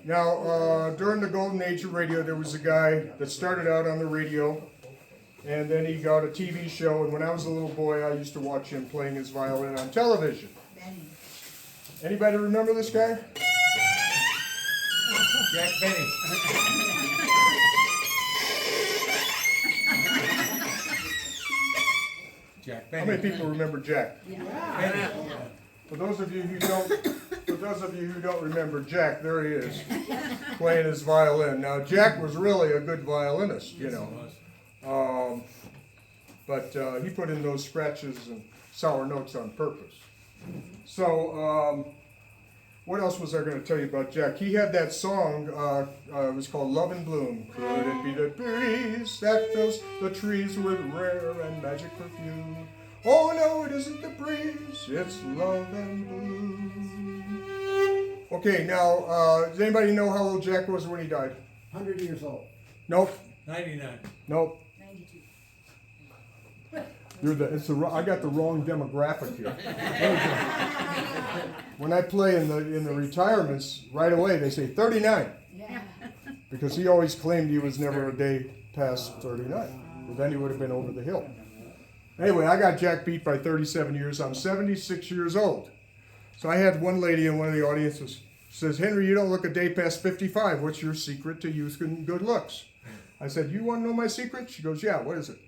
Now, during the golden age of radio, there was a guy that started out on the radio, and then he got a TV show, and when I was a little boy, I used to watch him playing his violin on television. Anybody remember this guy? Jack Benny. Jack How Benny. many people remember Jack? Benny. For those of you who don't remember Jack, there he is, playing his violin. Now, Jack was really a good violinist, you know, but he put in those scratches and sour notes on purpose. So, what else was I going to tell you about Jack? He had that song, it was called Love and Bloom. Could it be the breeze that fills the trees with rare and magic perfume? Oh no, it isn't the breeze, it's love and bloom. Okay, now, does anybody know how old Jack was when he died? 100 years old. Nope. 99. Nope. 92. I got the wrong demographic here. When I play in the retirements, right away they say 39. Yeah. Because he always claimed he was never a day past 39. Well, then he would have been over the hill. Anyway, I got Jack beat by 37 years. I'm 76 years old. So I had one lady in one of the audiences says, Henry, you don't look a day past 55. What's your secret to youth and good looks? I said, you want to know my secret? She goes, yeah, what is it?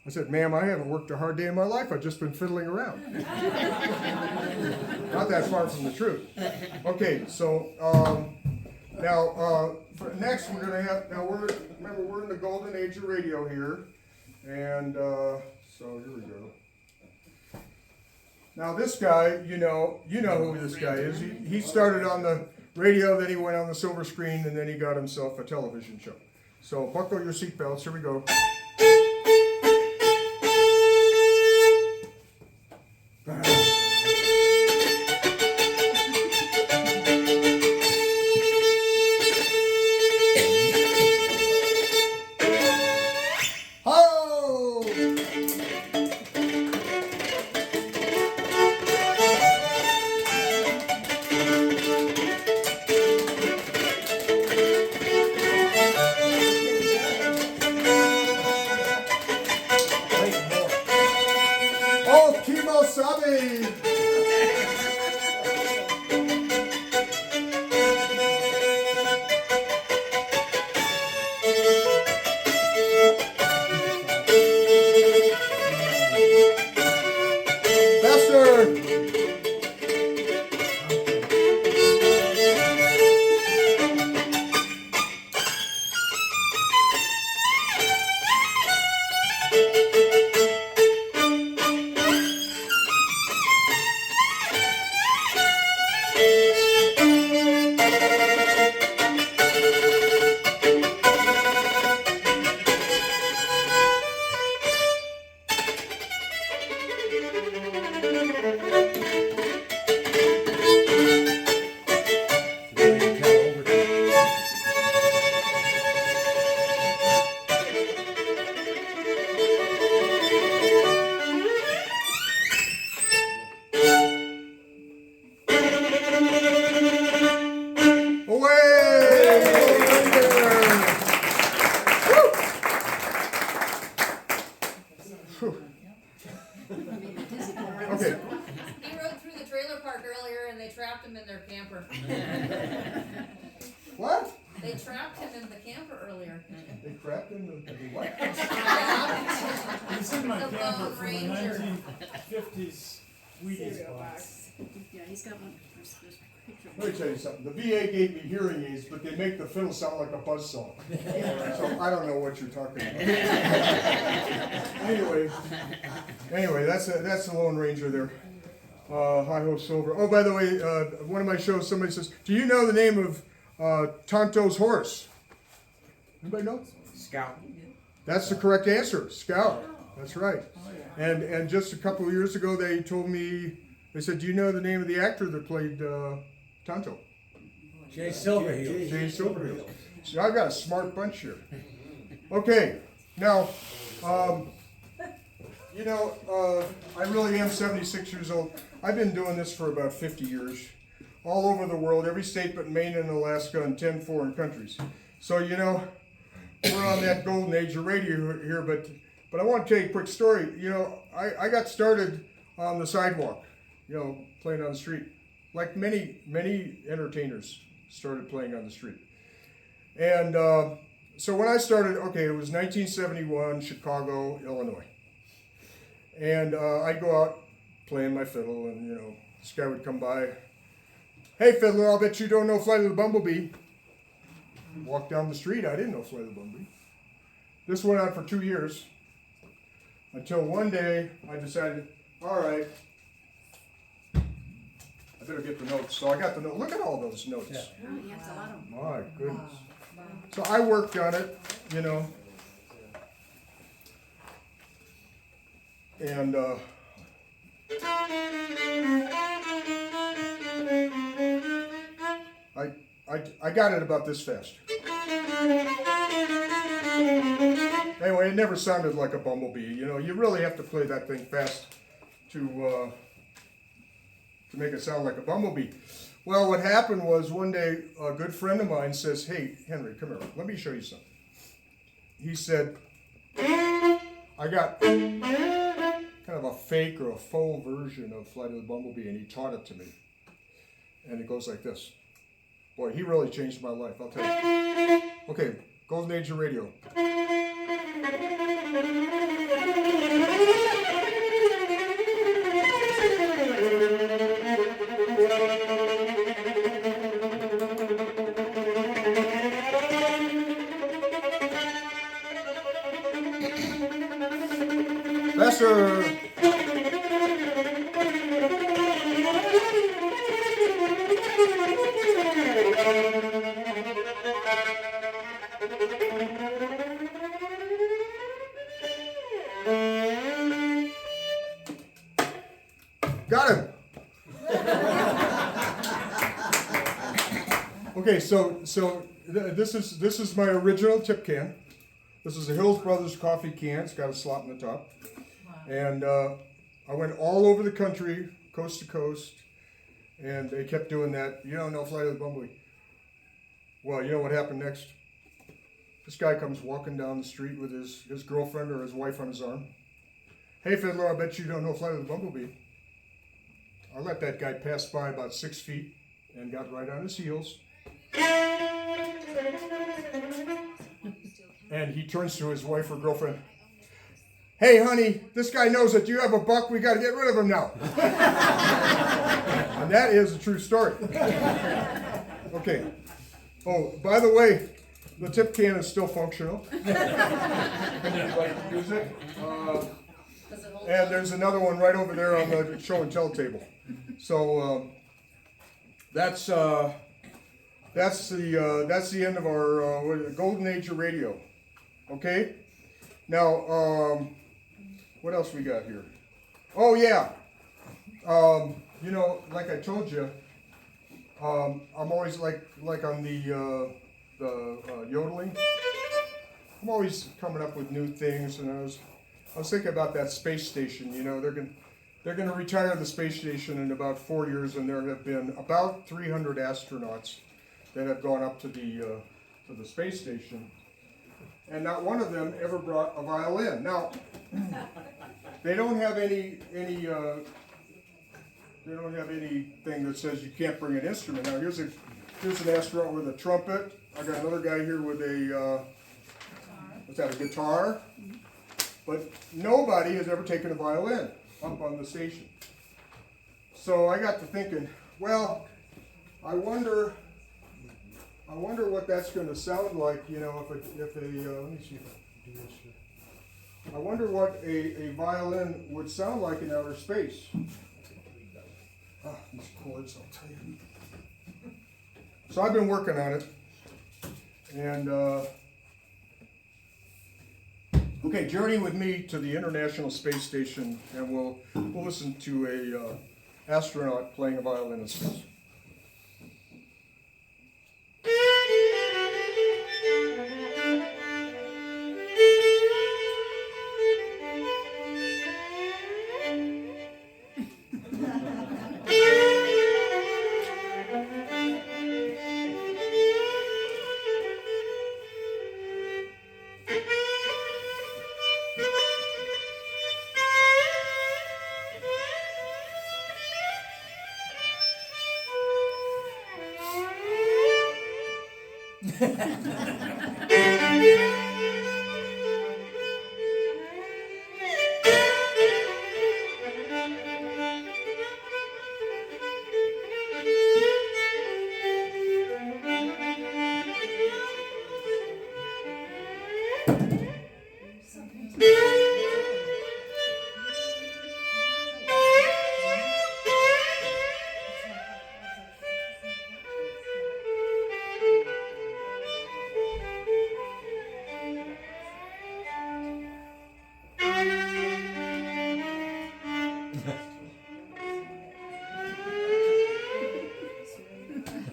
I said, ma'am, I haven't worked a hard day in my life. I've just been fiddling around. Not that far from the truth. Okay, so now next we're going to have, remember we're in the golden age of radio here. And so here we go. Now this guy, you know who this guy is. He started on the radio, then he went on the silver screen, and then he got himself a television show. So buckle your seatbelts, here we go. Trapped him in their camper. What? They trapped him in the camper earlier. They crapped in the what? It's in my The camper Lone from the Ranger. 1950s Wheaties box. Yeah, he's got one. There's a picture. Let me tell you something. The VA gave me hearing aids, but they make the fiddle sound like a buzzsaw. So I don't know what you're talking about. Anyway, that's the Lone Ranger there. Hi Ho Silver. Oh, by the way, one of my shows, somebody says, "Do you know the name of Tonto's horse?" Anybody know? Scout. That's the correct answer. Scout. That's right. And just a couple of years ago, they told me, they said, "Do you know the name of the actor that played Tonto?" Jay Silverheels. Jay Silverheels. So I've got a smart bunch here. Okay, now, I really am 76 years old. I've been doing this for about 50 years, all over the world, every state but Maine and Alaska, and 10 foreign countries. So, we're on that golden age of radio here, but I want to tell you a quick story. I got started on the sidewalk, playing on the street, like many entertainers started playing on the street. And so when I started, it was 1971, Chicago, Illinois. And I'd go out playing my fiddle, and this guy would come by. "Hey, fiddler, I'll bet you don't know Flight of the Bumblebee." Walk down the street, I didn't know Flight of the Bumblebee. This went on for 2 years, until one day I decided, all right, I better get the notes. So I got the note. Look at all those notes. Yeah. Oh, yeah, it's a lot of them. My goodness. So I worked on it, and I got it about this fast. Anyway, it never sounded like a bumblebee. You really have to play that thing fast to make it sound like a bumblebee. Well, what happened was one day a good friend of mine says, "Hey, Henry, come here. Let me show you something." He said, "I got kind of a fake or a faux version of Flight of the Bumblebee," and he taught it to me. And it goes like this. Boy, he really changed my life, I'll tell you. Okay, golden age of radio. Faster. Got him. Okay, so this is my original tip can. This is a Hills Brothers coffee can. It's got a slot in the top. And I went all over the country, coast to coast, and they kept doing that. You don't know Flight of the Bumblebee. Well, you know what happened next? This guy comes walking down the street with his girlfriend or his wife on his arm. "Hey, fiddler, I bet you don't know Flight of the Bumblebee." I let that guy pass by about 6 feet and got right on his heels. And he turns to his wife or girlfriend. "Hey, honey, this guy knows that you have a buck. We got to get rid of him now." And that is a true story. Okay. Oh, by the way, the tip can is still functional. If you'd like to use it. Does it hold And on? there's another one right over there on the show and tell table. So that's the end of our golden age of radio. Okay. Now what else we got here? Oh yeah. Like I told you, I'm always like on the yodeling. I'm always coming up with new things, and I was thinking about that space station. They're gonna retire the space station in about 4 years, and there have been about 300 astronauts that have gone up to the space station, and not one of them ever brought a violin. Now, they don't have anything that says you can't bring an instrument. Now, Here's an astronaut with a trumpet. I got another guy here with a, what's that, a guitar? But nobody has ever taken a violin up on the station. So I got to thinking, well, I wonder what that's going to sound like, you know, let me see if I can do this here. I wonder what a violin would sound like in outer space. Ah, these chords, I'll tell you. So I've been working on it, and okay, journey with me to the International Space Station, and we'll listen to a astronaut playing a violin in space.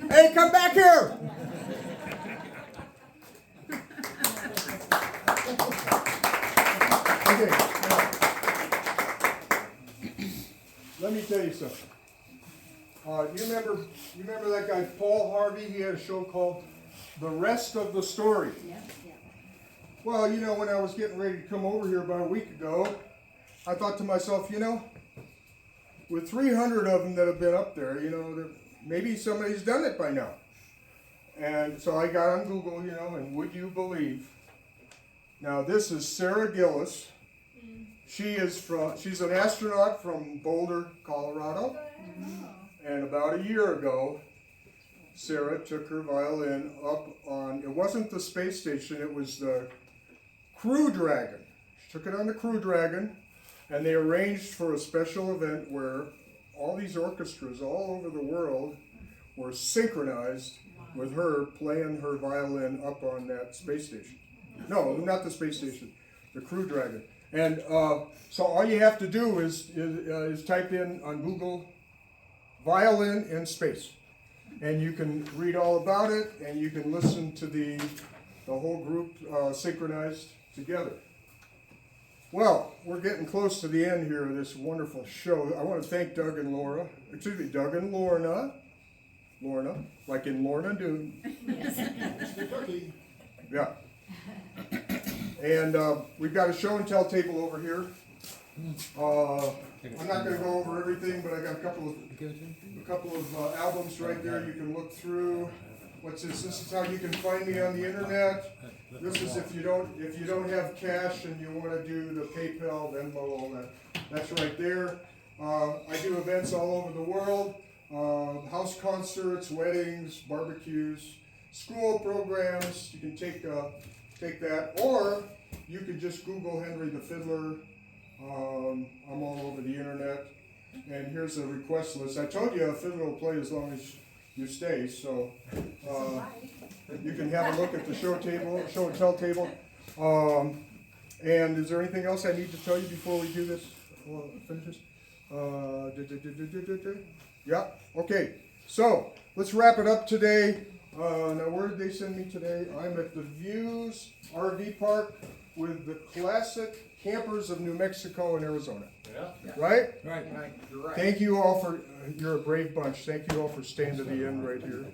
Hey, come back here! Okay. Let me tell you something. You remember that guy Paul Harvey? He had a show called The Rest of the Story. Yeah, yeah. Well, you know, when I was getting ready to come over here about a week ago, I thought to myself, you know, with 300 of them that have been up there, you know, maybe somebody's done it by now. And so I got on Google, you know, and would you believe? Now this is Sarah Gillis. She's an astronaut from Boulder, Colorado. And about a year ago, Sarah took her violin up on, it wasn't the space station, it was the Crew Dragon. She took it on the Crew Dragon, and they arranged for a special event where all these orchestras all over the world were synchronized with her playing her violin up on that space station. No, not the space station, the Crew Dragon. And so all you have to do is type in on Google violin in space. And you can read all about it, and you can listen to the whole group synchronized together. Well, we're getting close to the end here of this wonderful show. I want to thank Doug and Lorna, like in Lorna Doone. Yeah. And we've got a show and tell table over here. I'm not going to go over everything, but I got a couple of albums right there you can look through. What's this? This is how you can find me on the internet. This is if you don't have cash and you want to do the PayPal, Venmo, all that. That's right there. I do events all over the world. House concerts, weddings, barbecues, school programs. You can take that, or you could just Google Henry the Fiddler. I'm all over the internet. And here's a request list. I told you a fiddler will play as long as you stay, so you can have a look at the show and tell table. And is there anything else I need to tell you before we do this? Finish this? Yeah, okay. So let's wrap it up today. Now where did they send me today? I'm at the Views RV Park with the classic campers of New Mexico and Arizona. Yeah. Right? Right. You're right. Thank you all for, you're a brave bunch. Thank you all for staying to the end right here.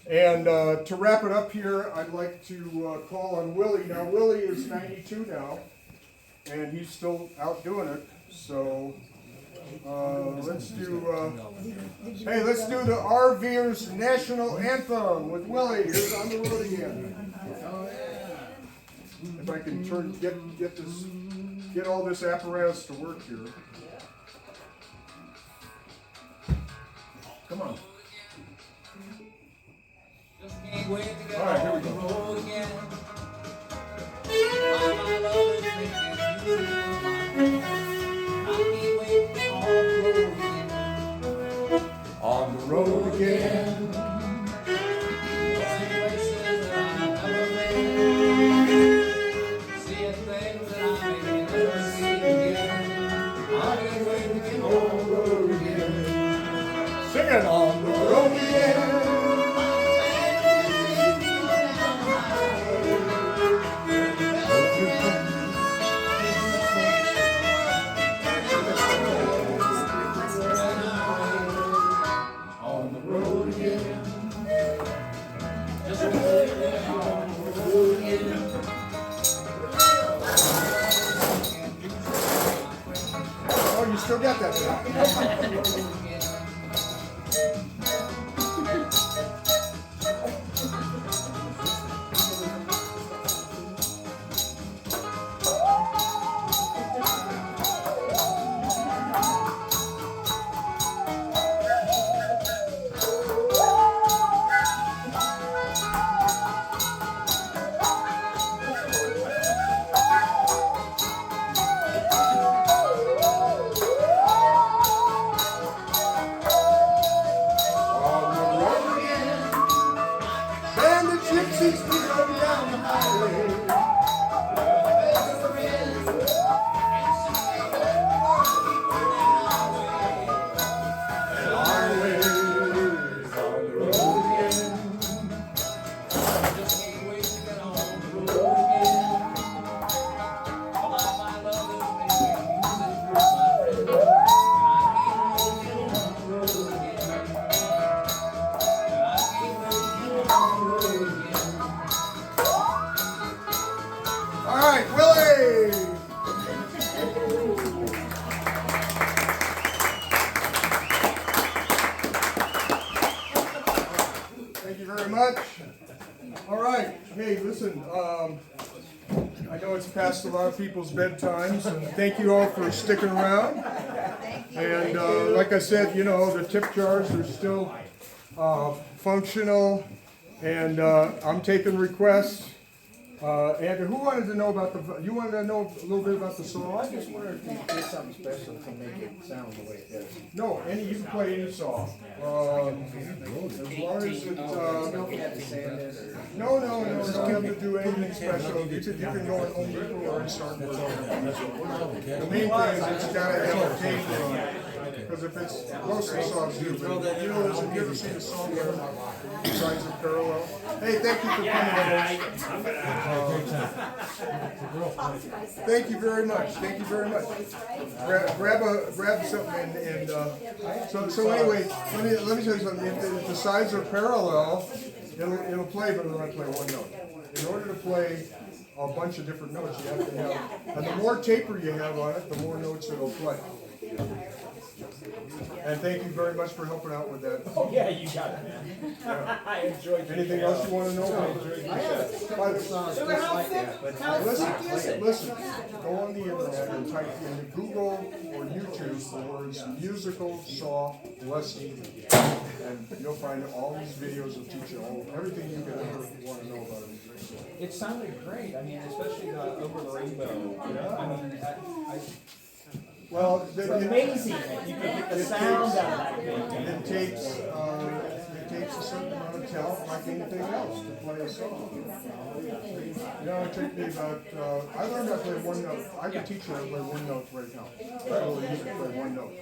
And to wrap it up here, I'd like to call on Willie. Now, Willie is 92 now, and he's still out doing it. So Let's do the RVers National Anthem with Willie. Here's On the Road Again. If I can get all this apparatus to work here. Come on. All right, here we go. On the road again. Singing on the road again. Oh, you still got that. I know it's past a lot of people's bedtimes, and thank you all for sticking around. And like I said, you know, the tip jars are still functional, and I'm taking requests. Andrew, who wanted to know about you wanted to know a little bit about the song? I just wondered if you did something special to make it sound the way it does. No, you can play any song. As long as it, You don't have to sand it or... no, you don't have to do anything special. You can go in Home Depot and start working. The main thing is it's got to have a tape on it. Because if it's, most of the songs do, but you know, have you ever seen a song besides a parallel? Hey, thank you for coming. Thank you very much. Thank you very much. Grab something and so anyway, let me tell you something. If the sides are parallel, it'll play, but it'll only play one note. In order to play a bunch of different notes, you have to have, and the more taper you have on it, the more notes it'll play. And thank you very much for helping out with that. Oh, yeah, you got it, man. Yeah. I enjoyed it. Anything else you want to know? Listen, go on the internet and type in Google or YouTube the words musical saw lesson, and you'll find all these videos will teach you everything you could ever want to know about it. It sounded great. I mean, especially the Over the Rainbow. You know? I mean, Well, it's amazing that you can get the sound out of that thing. It takes a certain amount of talent, like anything else, to play a song. You know, it took me about, I learned how to play one note. I can teach you how to play one note right now. Literally, you can play one note.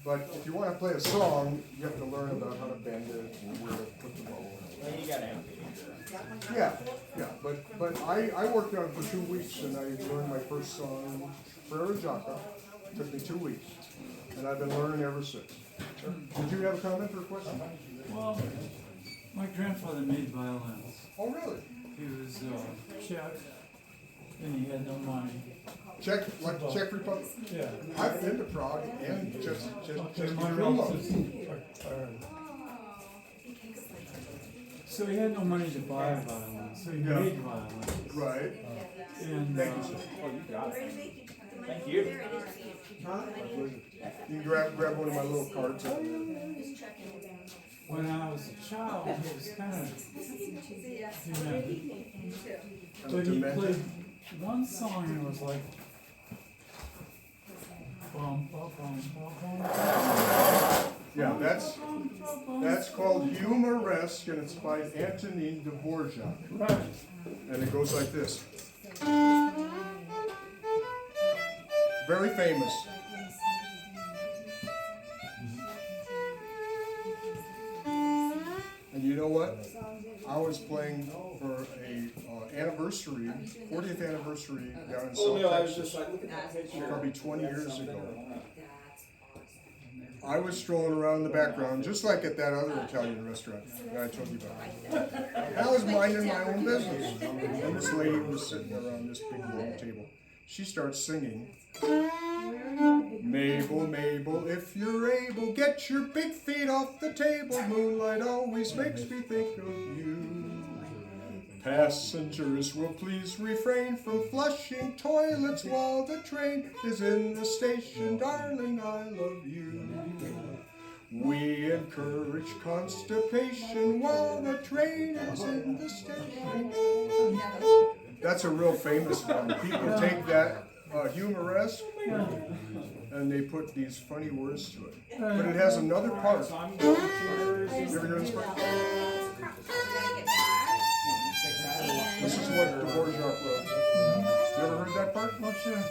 But if you want to play a song, you have to learn about how to bend it and where to put the bow. Well, you gotta have it. Yeah, but I worked on it for 2 weeks, and I learned my first song, Prairie Jaka. It took me 2 weeks, and I've been learning ever since. Did you have a comment or a question? Well, my grandfather made violins. Oh, really? He was Czech, and he had no money. Czech Republic. Yeah. I've been to Prague and just Okay, my relatives are. So he had no money to buy a violin, so he Yeah. made violins. Right. And Thank you, sir. Oh, you got it. Thank you. You can grab one of my little cards. when I was a child, it was kind of, but he played one song and it was like, bum, bum, bum, bum, bum. Yeah, that's called Humoresque, and it's by Antonin Dvorak. Right. And it goes like this. Very famous. And you know what? I was playing for a anniversary, 40th anniversary down in South Texas, probably 20 years ago. I was strolling around in the background, just like at that other Italian restaurant that I told you about. And I was minding my own business. And this lady was sitting around this big long table. She starts singing, Mabel, Mabel, if you're able, get your big feet off the table. Moonlight always makes me think of you. Passengers will please refrain from flushing toilets while the train is in the station. Darling, I love you. We encourage constipation while the train is in the station. That's a real famous one. People take that humoresque and they put these funny words to it. But it has another part. You ever hear this part? This is what Dvorak wrote. You ever heard that part? Oh, sure.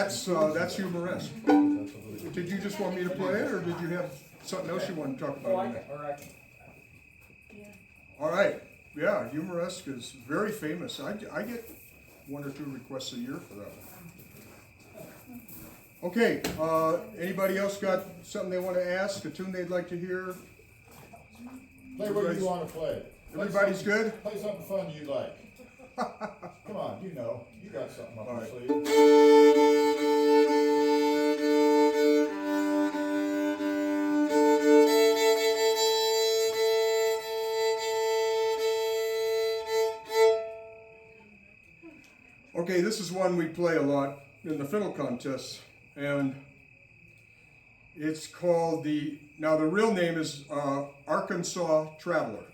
So that's humoresque. Did you just want me to play it, or did you have something else you want to talk about? All right. Yeah, humoresque is very famous. I get 1 or 2 requests a year for that one. Okay. Anybody else got something they want to ask? A tune they'd like to hear? Play what you want to play. Everybody's good? Play something fun you like. Come on, you know. You got something up All your right. sleeve. Okay, this is one we play a lot in the fiddle contests, and it's called the real name is Arkansas Traveler,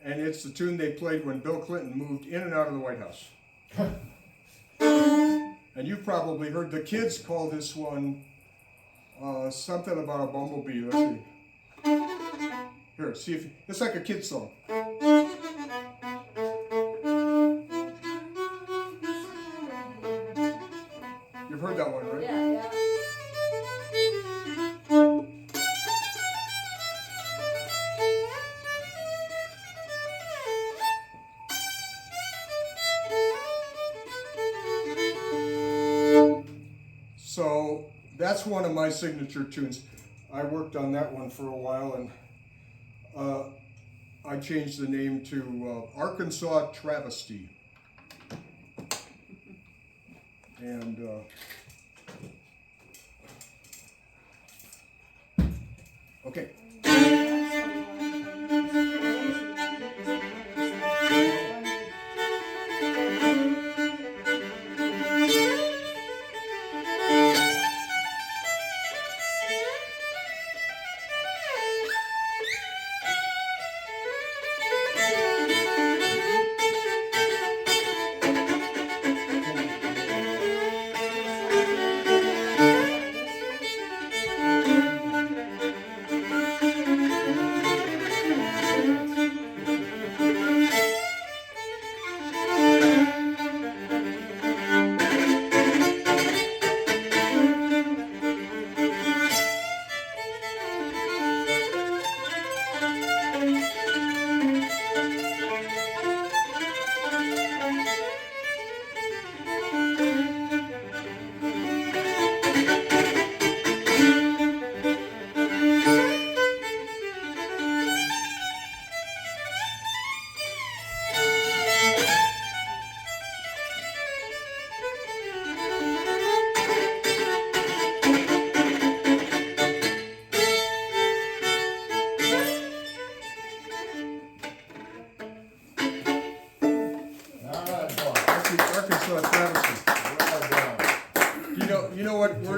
and it's the tune they played when Bill Clinton moved in and out of the White House. And you probably heard the kids call this one something about a bumblebee. Let's see. Here, see if it's like a kid's song. You've heard that one, right? Yeah. So that's one of my signature tunes. I worked on that one for a while, and I changed the name to Arkansas Travesty. And okay.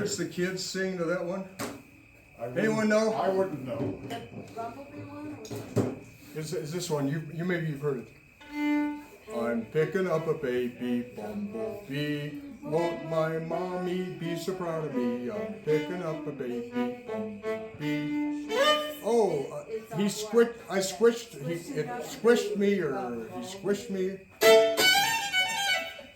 words the kids sing to that one? I wouldn't- Anyone know? I wouldn't know. The Bumblebee one or Is this one? You maybe you've heard it. I'm picking up a baby bumblebee. Won't my mommy be so proud of me? I'm picking up a baby bumblebee. Oh, he squished. I squished. It squished me, or he squished me.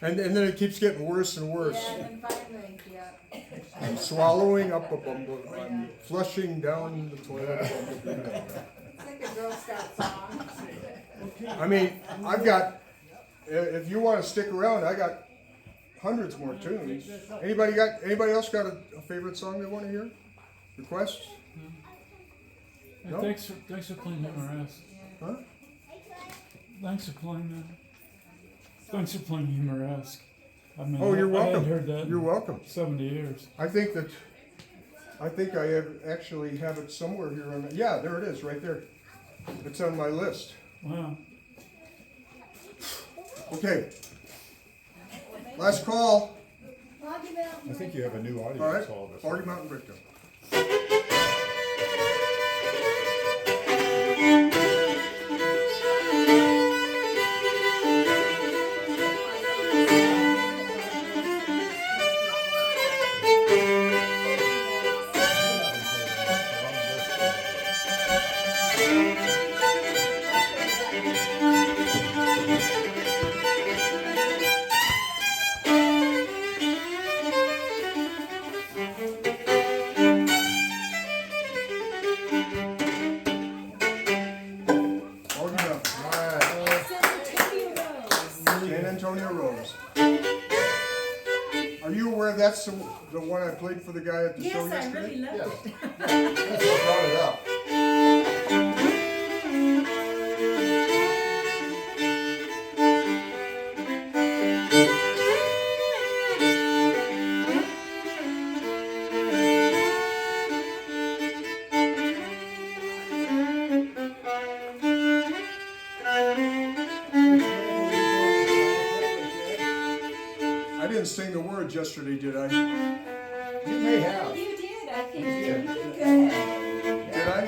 And then it keeps getting worse and worse. yeah, and finally, yeah. I'm swallowing up a bumblebee. I'm flushing down the toilet. Bumblebee. It's like a Girl Scout song. I mean, I've got. If you want to stick around, I got hundreds more tunes. Anybody else got a favorite song they want to hear? Requests? Hey, No? thanks for playing Humor-esque. Huh? Thanks for playing that. Thanks for playing Humor-esque. I mean, Oh, you're I welcome. hadn't heard that You're in welcome. 70 years. I think I actually have it somewhere here. Yeah, there it is, right there. It's on my list. Wow. Okay. Last call. I think you have a new audience. All right. All of us. Party Mountain Breakdown. That's the one I played for the guy at the show Yes, I yesterday? really loved it. That's what brought it up. I didn't sing the words yesterday, did I? You may have. You did, I think you did really good. Did I?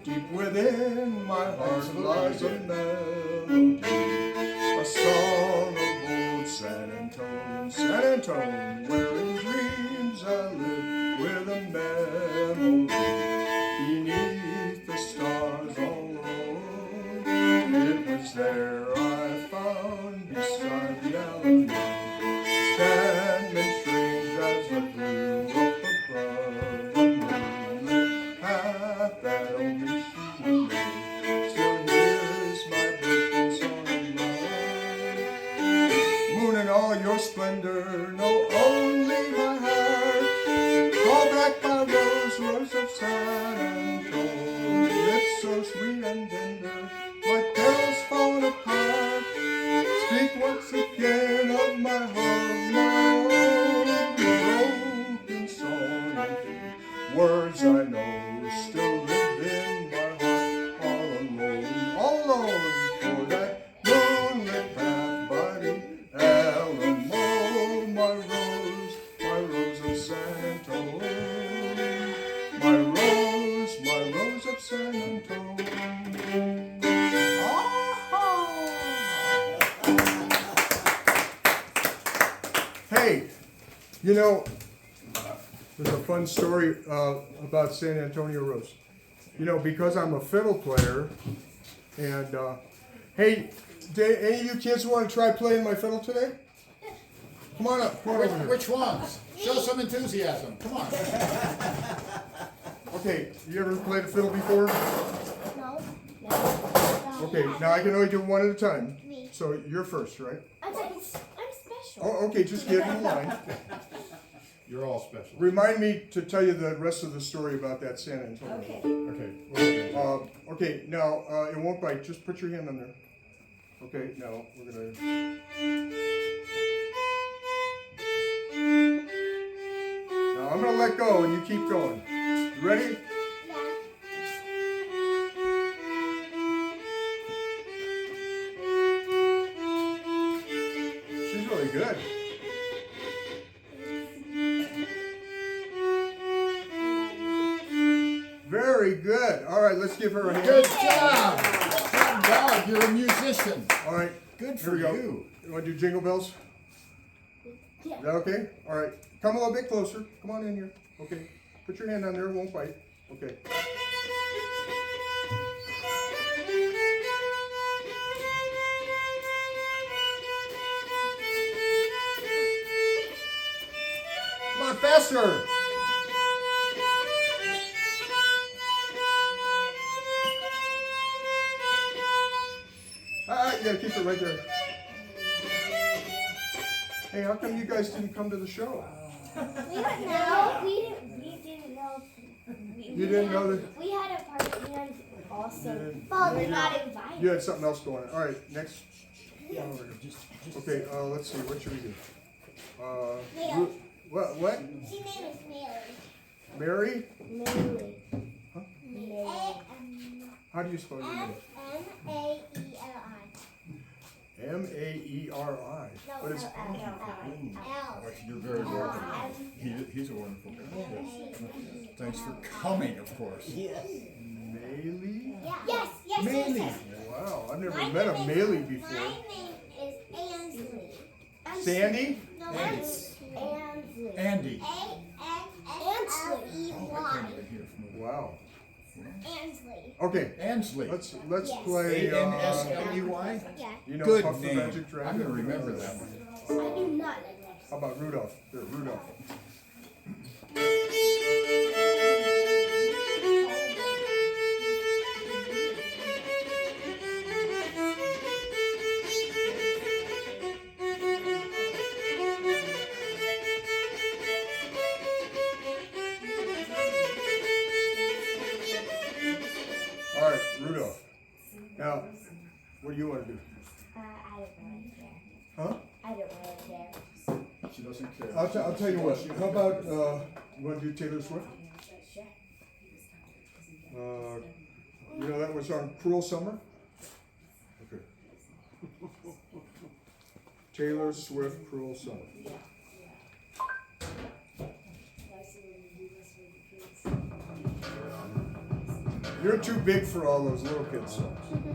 Deep within my heart lies a melody, a song of old San Antone, where in dreams I live with a memory, beneath the stars all alone. It was there I found beside the Alameda, standing strange as the blue up above the moonlit path that only she would make. Still hears my broken song of love. Moon in all your splendor, know only my heart. Call back my rose, rose of San Antone. Lips so sweet and tender, like petals falling apart. Speak once again of my heart, my own broken song. Words I know still live in my heart, all alone for that moonlit path by the Alamo. My rose of San Antone, my rose of San Antone. Hey, you know, there's a fun story about San Antonio Rose. You know, because I'm a fiddle player, and hey, any of you kids want to try playing my fiddle today? Come on up, come on over here. Which ones? Show some enthusiasm. Come on. Okay, you ever played a fiddle before? No. Okay, now I can only do one at a time. So you're first, right? I'm special. Oh, okay, just get in line. You're all special. Remind me to tell you the rest of the story about that San Antonio. Okay. Okay. Okay, now, it won't bite. Just put your hand on there. Okay, now, we're gonna... Now, I'm gonna let go and you keep going. You ready? She's really good. Very good. All right, let's give her a hand. Good job. Thank God you're a musician. All right, Good here for we go. you. You want to do Jingle Bells? Yeah. Is that okay? All right. Come a little bit closer. Come on in here. Okay. Put your hand on there. It won't bite. Okay. Come on, faster. You gotta keep it right there. Hey, how come you guys didn't come to the show? We don't know. We didn't know. You didn't know that? We had a party and also, didn't- but we're not invited. You had something else going on. All right, next. Okay, let's see. What should we do? Mary. What? She name is Mary? Mary. Mary. Huh? Mary. How do you spell your name? M-A-E-L-I. M-A-E-R-I. No, What is? L. You're very welcome. He's a wonderful guy. Thanks for coming, of course. Maylee? Yes. Maylee. Wow, I've never My met a name Maylee My before. name is Ansley. Sandy? No, Ansley. Andy. Ansley. Wow. Ansley. Okay, Ansley. let's Yes. play. A-N-S-L-E-Y? Yeah. You know, Good Puff the name. Magic Dragon? I'm going to remember that one. I do not like that. How about Rudolph? Here, Rudolph. All right, Rudolph. Now, what do you want to do? I don't really care. Huh? I don't really care. She doesn't care. I'll tell you what. How about you want to do Taylor Swift? Sure. You know that was on Cruel Summer? Okay. Taylor Swift, Cruel Summer. You're too big for all those little kids songs.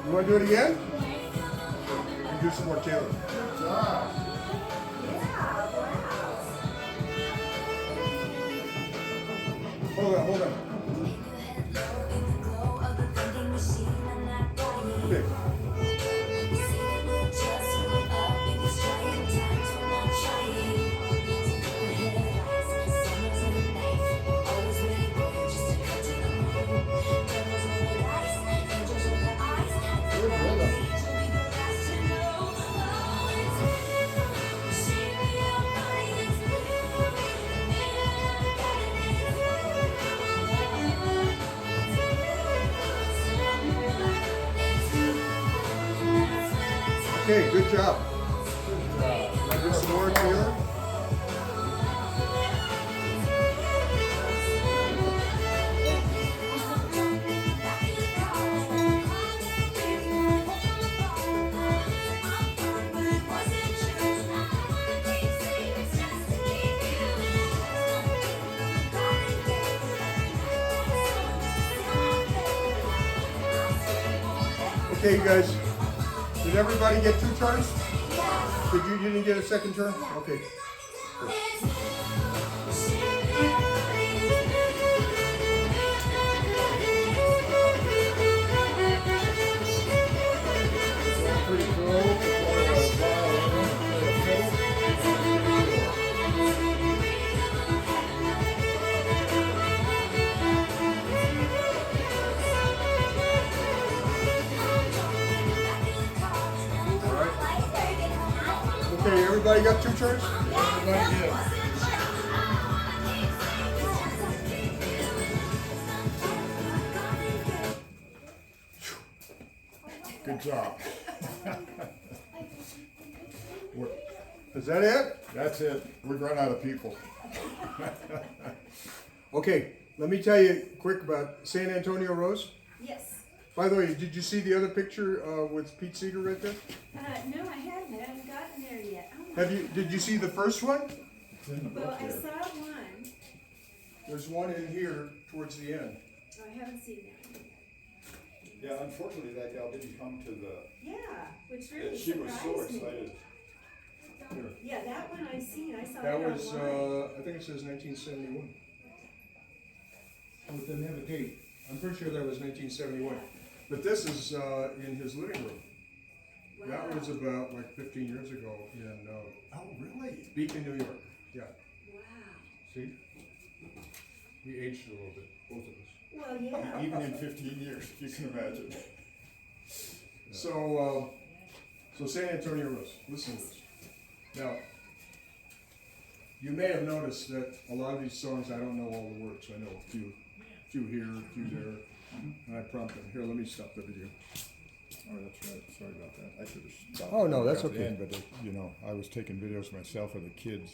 You want to do it again? You do some more Taylor. Hold on. Okay. Okay, good job. Want to do some more, Taylor? Okay, you guys. Did everybody get 2 turns? You didn't get a second turn? Okay. Pretty cool. Okay, everybody got two turns? Everybody did. Good job. Is that it? That's it. We've run out of people. Okay, let me tell you quick about San Antonio Rose. Yes. By the way, did you see the other picture with Pete Seeger right there? No, I haven't. I haven't gotten there yet. Oh, Have you? Did you see the first one? It's in the well, book I here. saw one. There's one in here towards the end. Oh, I haven't seen that one yet. Yeah, unfortunately, that gal didn't come to the. Yeah, which really She was so surprised me. excited. Here. Yeah, that one I've seen. I saw That it was, online. I think it says 1971. Oh, it doesn't have a date. I'm pretty sure that was 1971. But this is in his living room. That was about like 15 years ago in Oh, really? Beacon, New York. Yeah. Wow. See? We aged a little bit, both of us. Well, yeah. Even in 15 years, you can imagine. So, so San Antonio Rose, listen to this. Now, you may have noticed that a lot of these songs I don't know all the words. I know a few here, a few there. And I prompt them. Here, let me stop the video. Oh, that's right. Sorry about that. I should have stopped. Oh, no, that's at the okay. end, but you know, I was taking videos myself of the kids.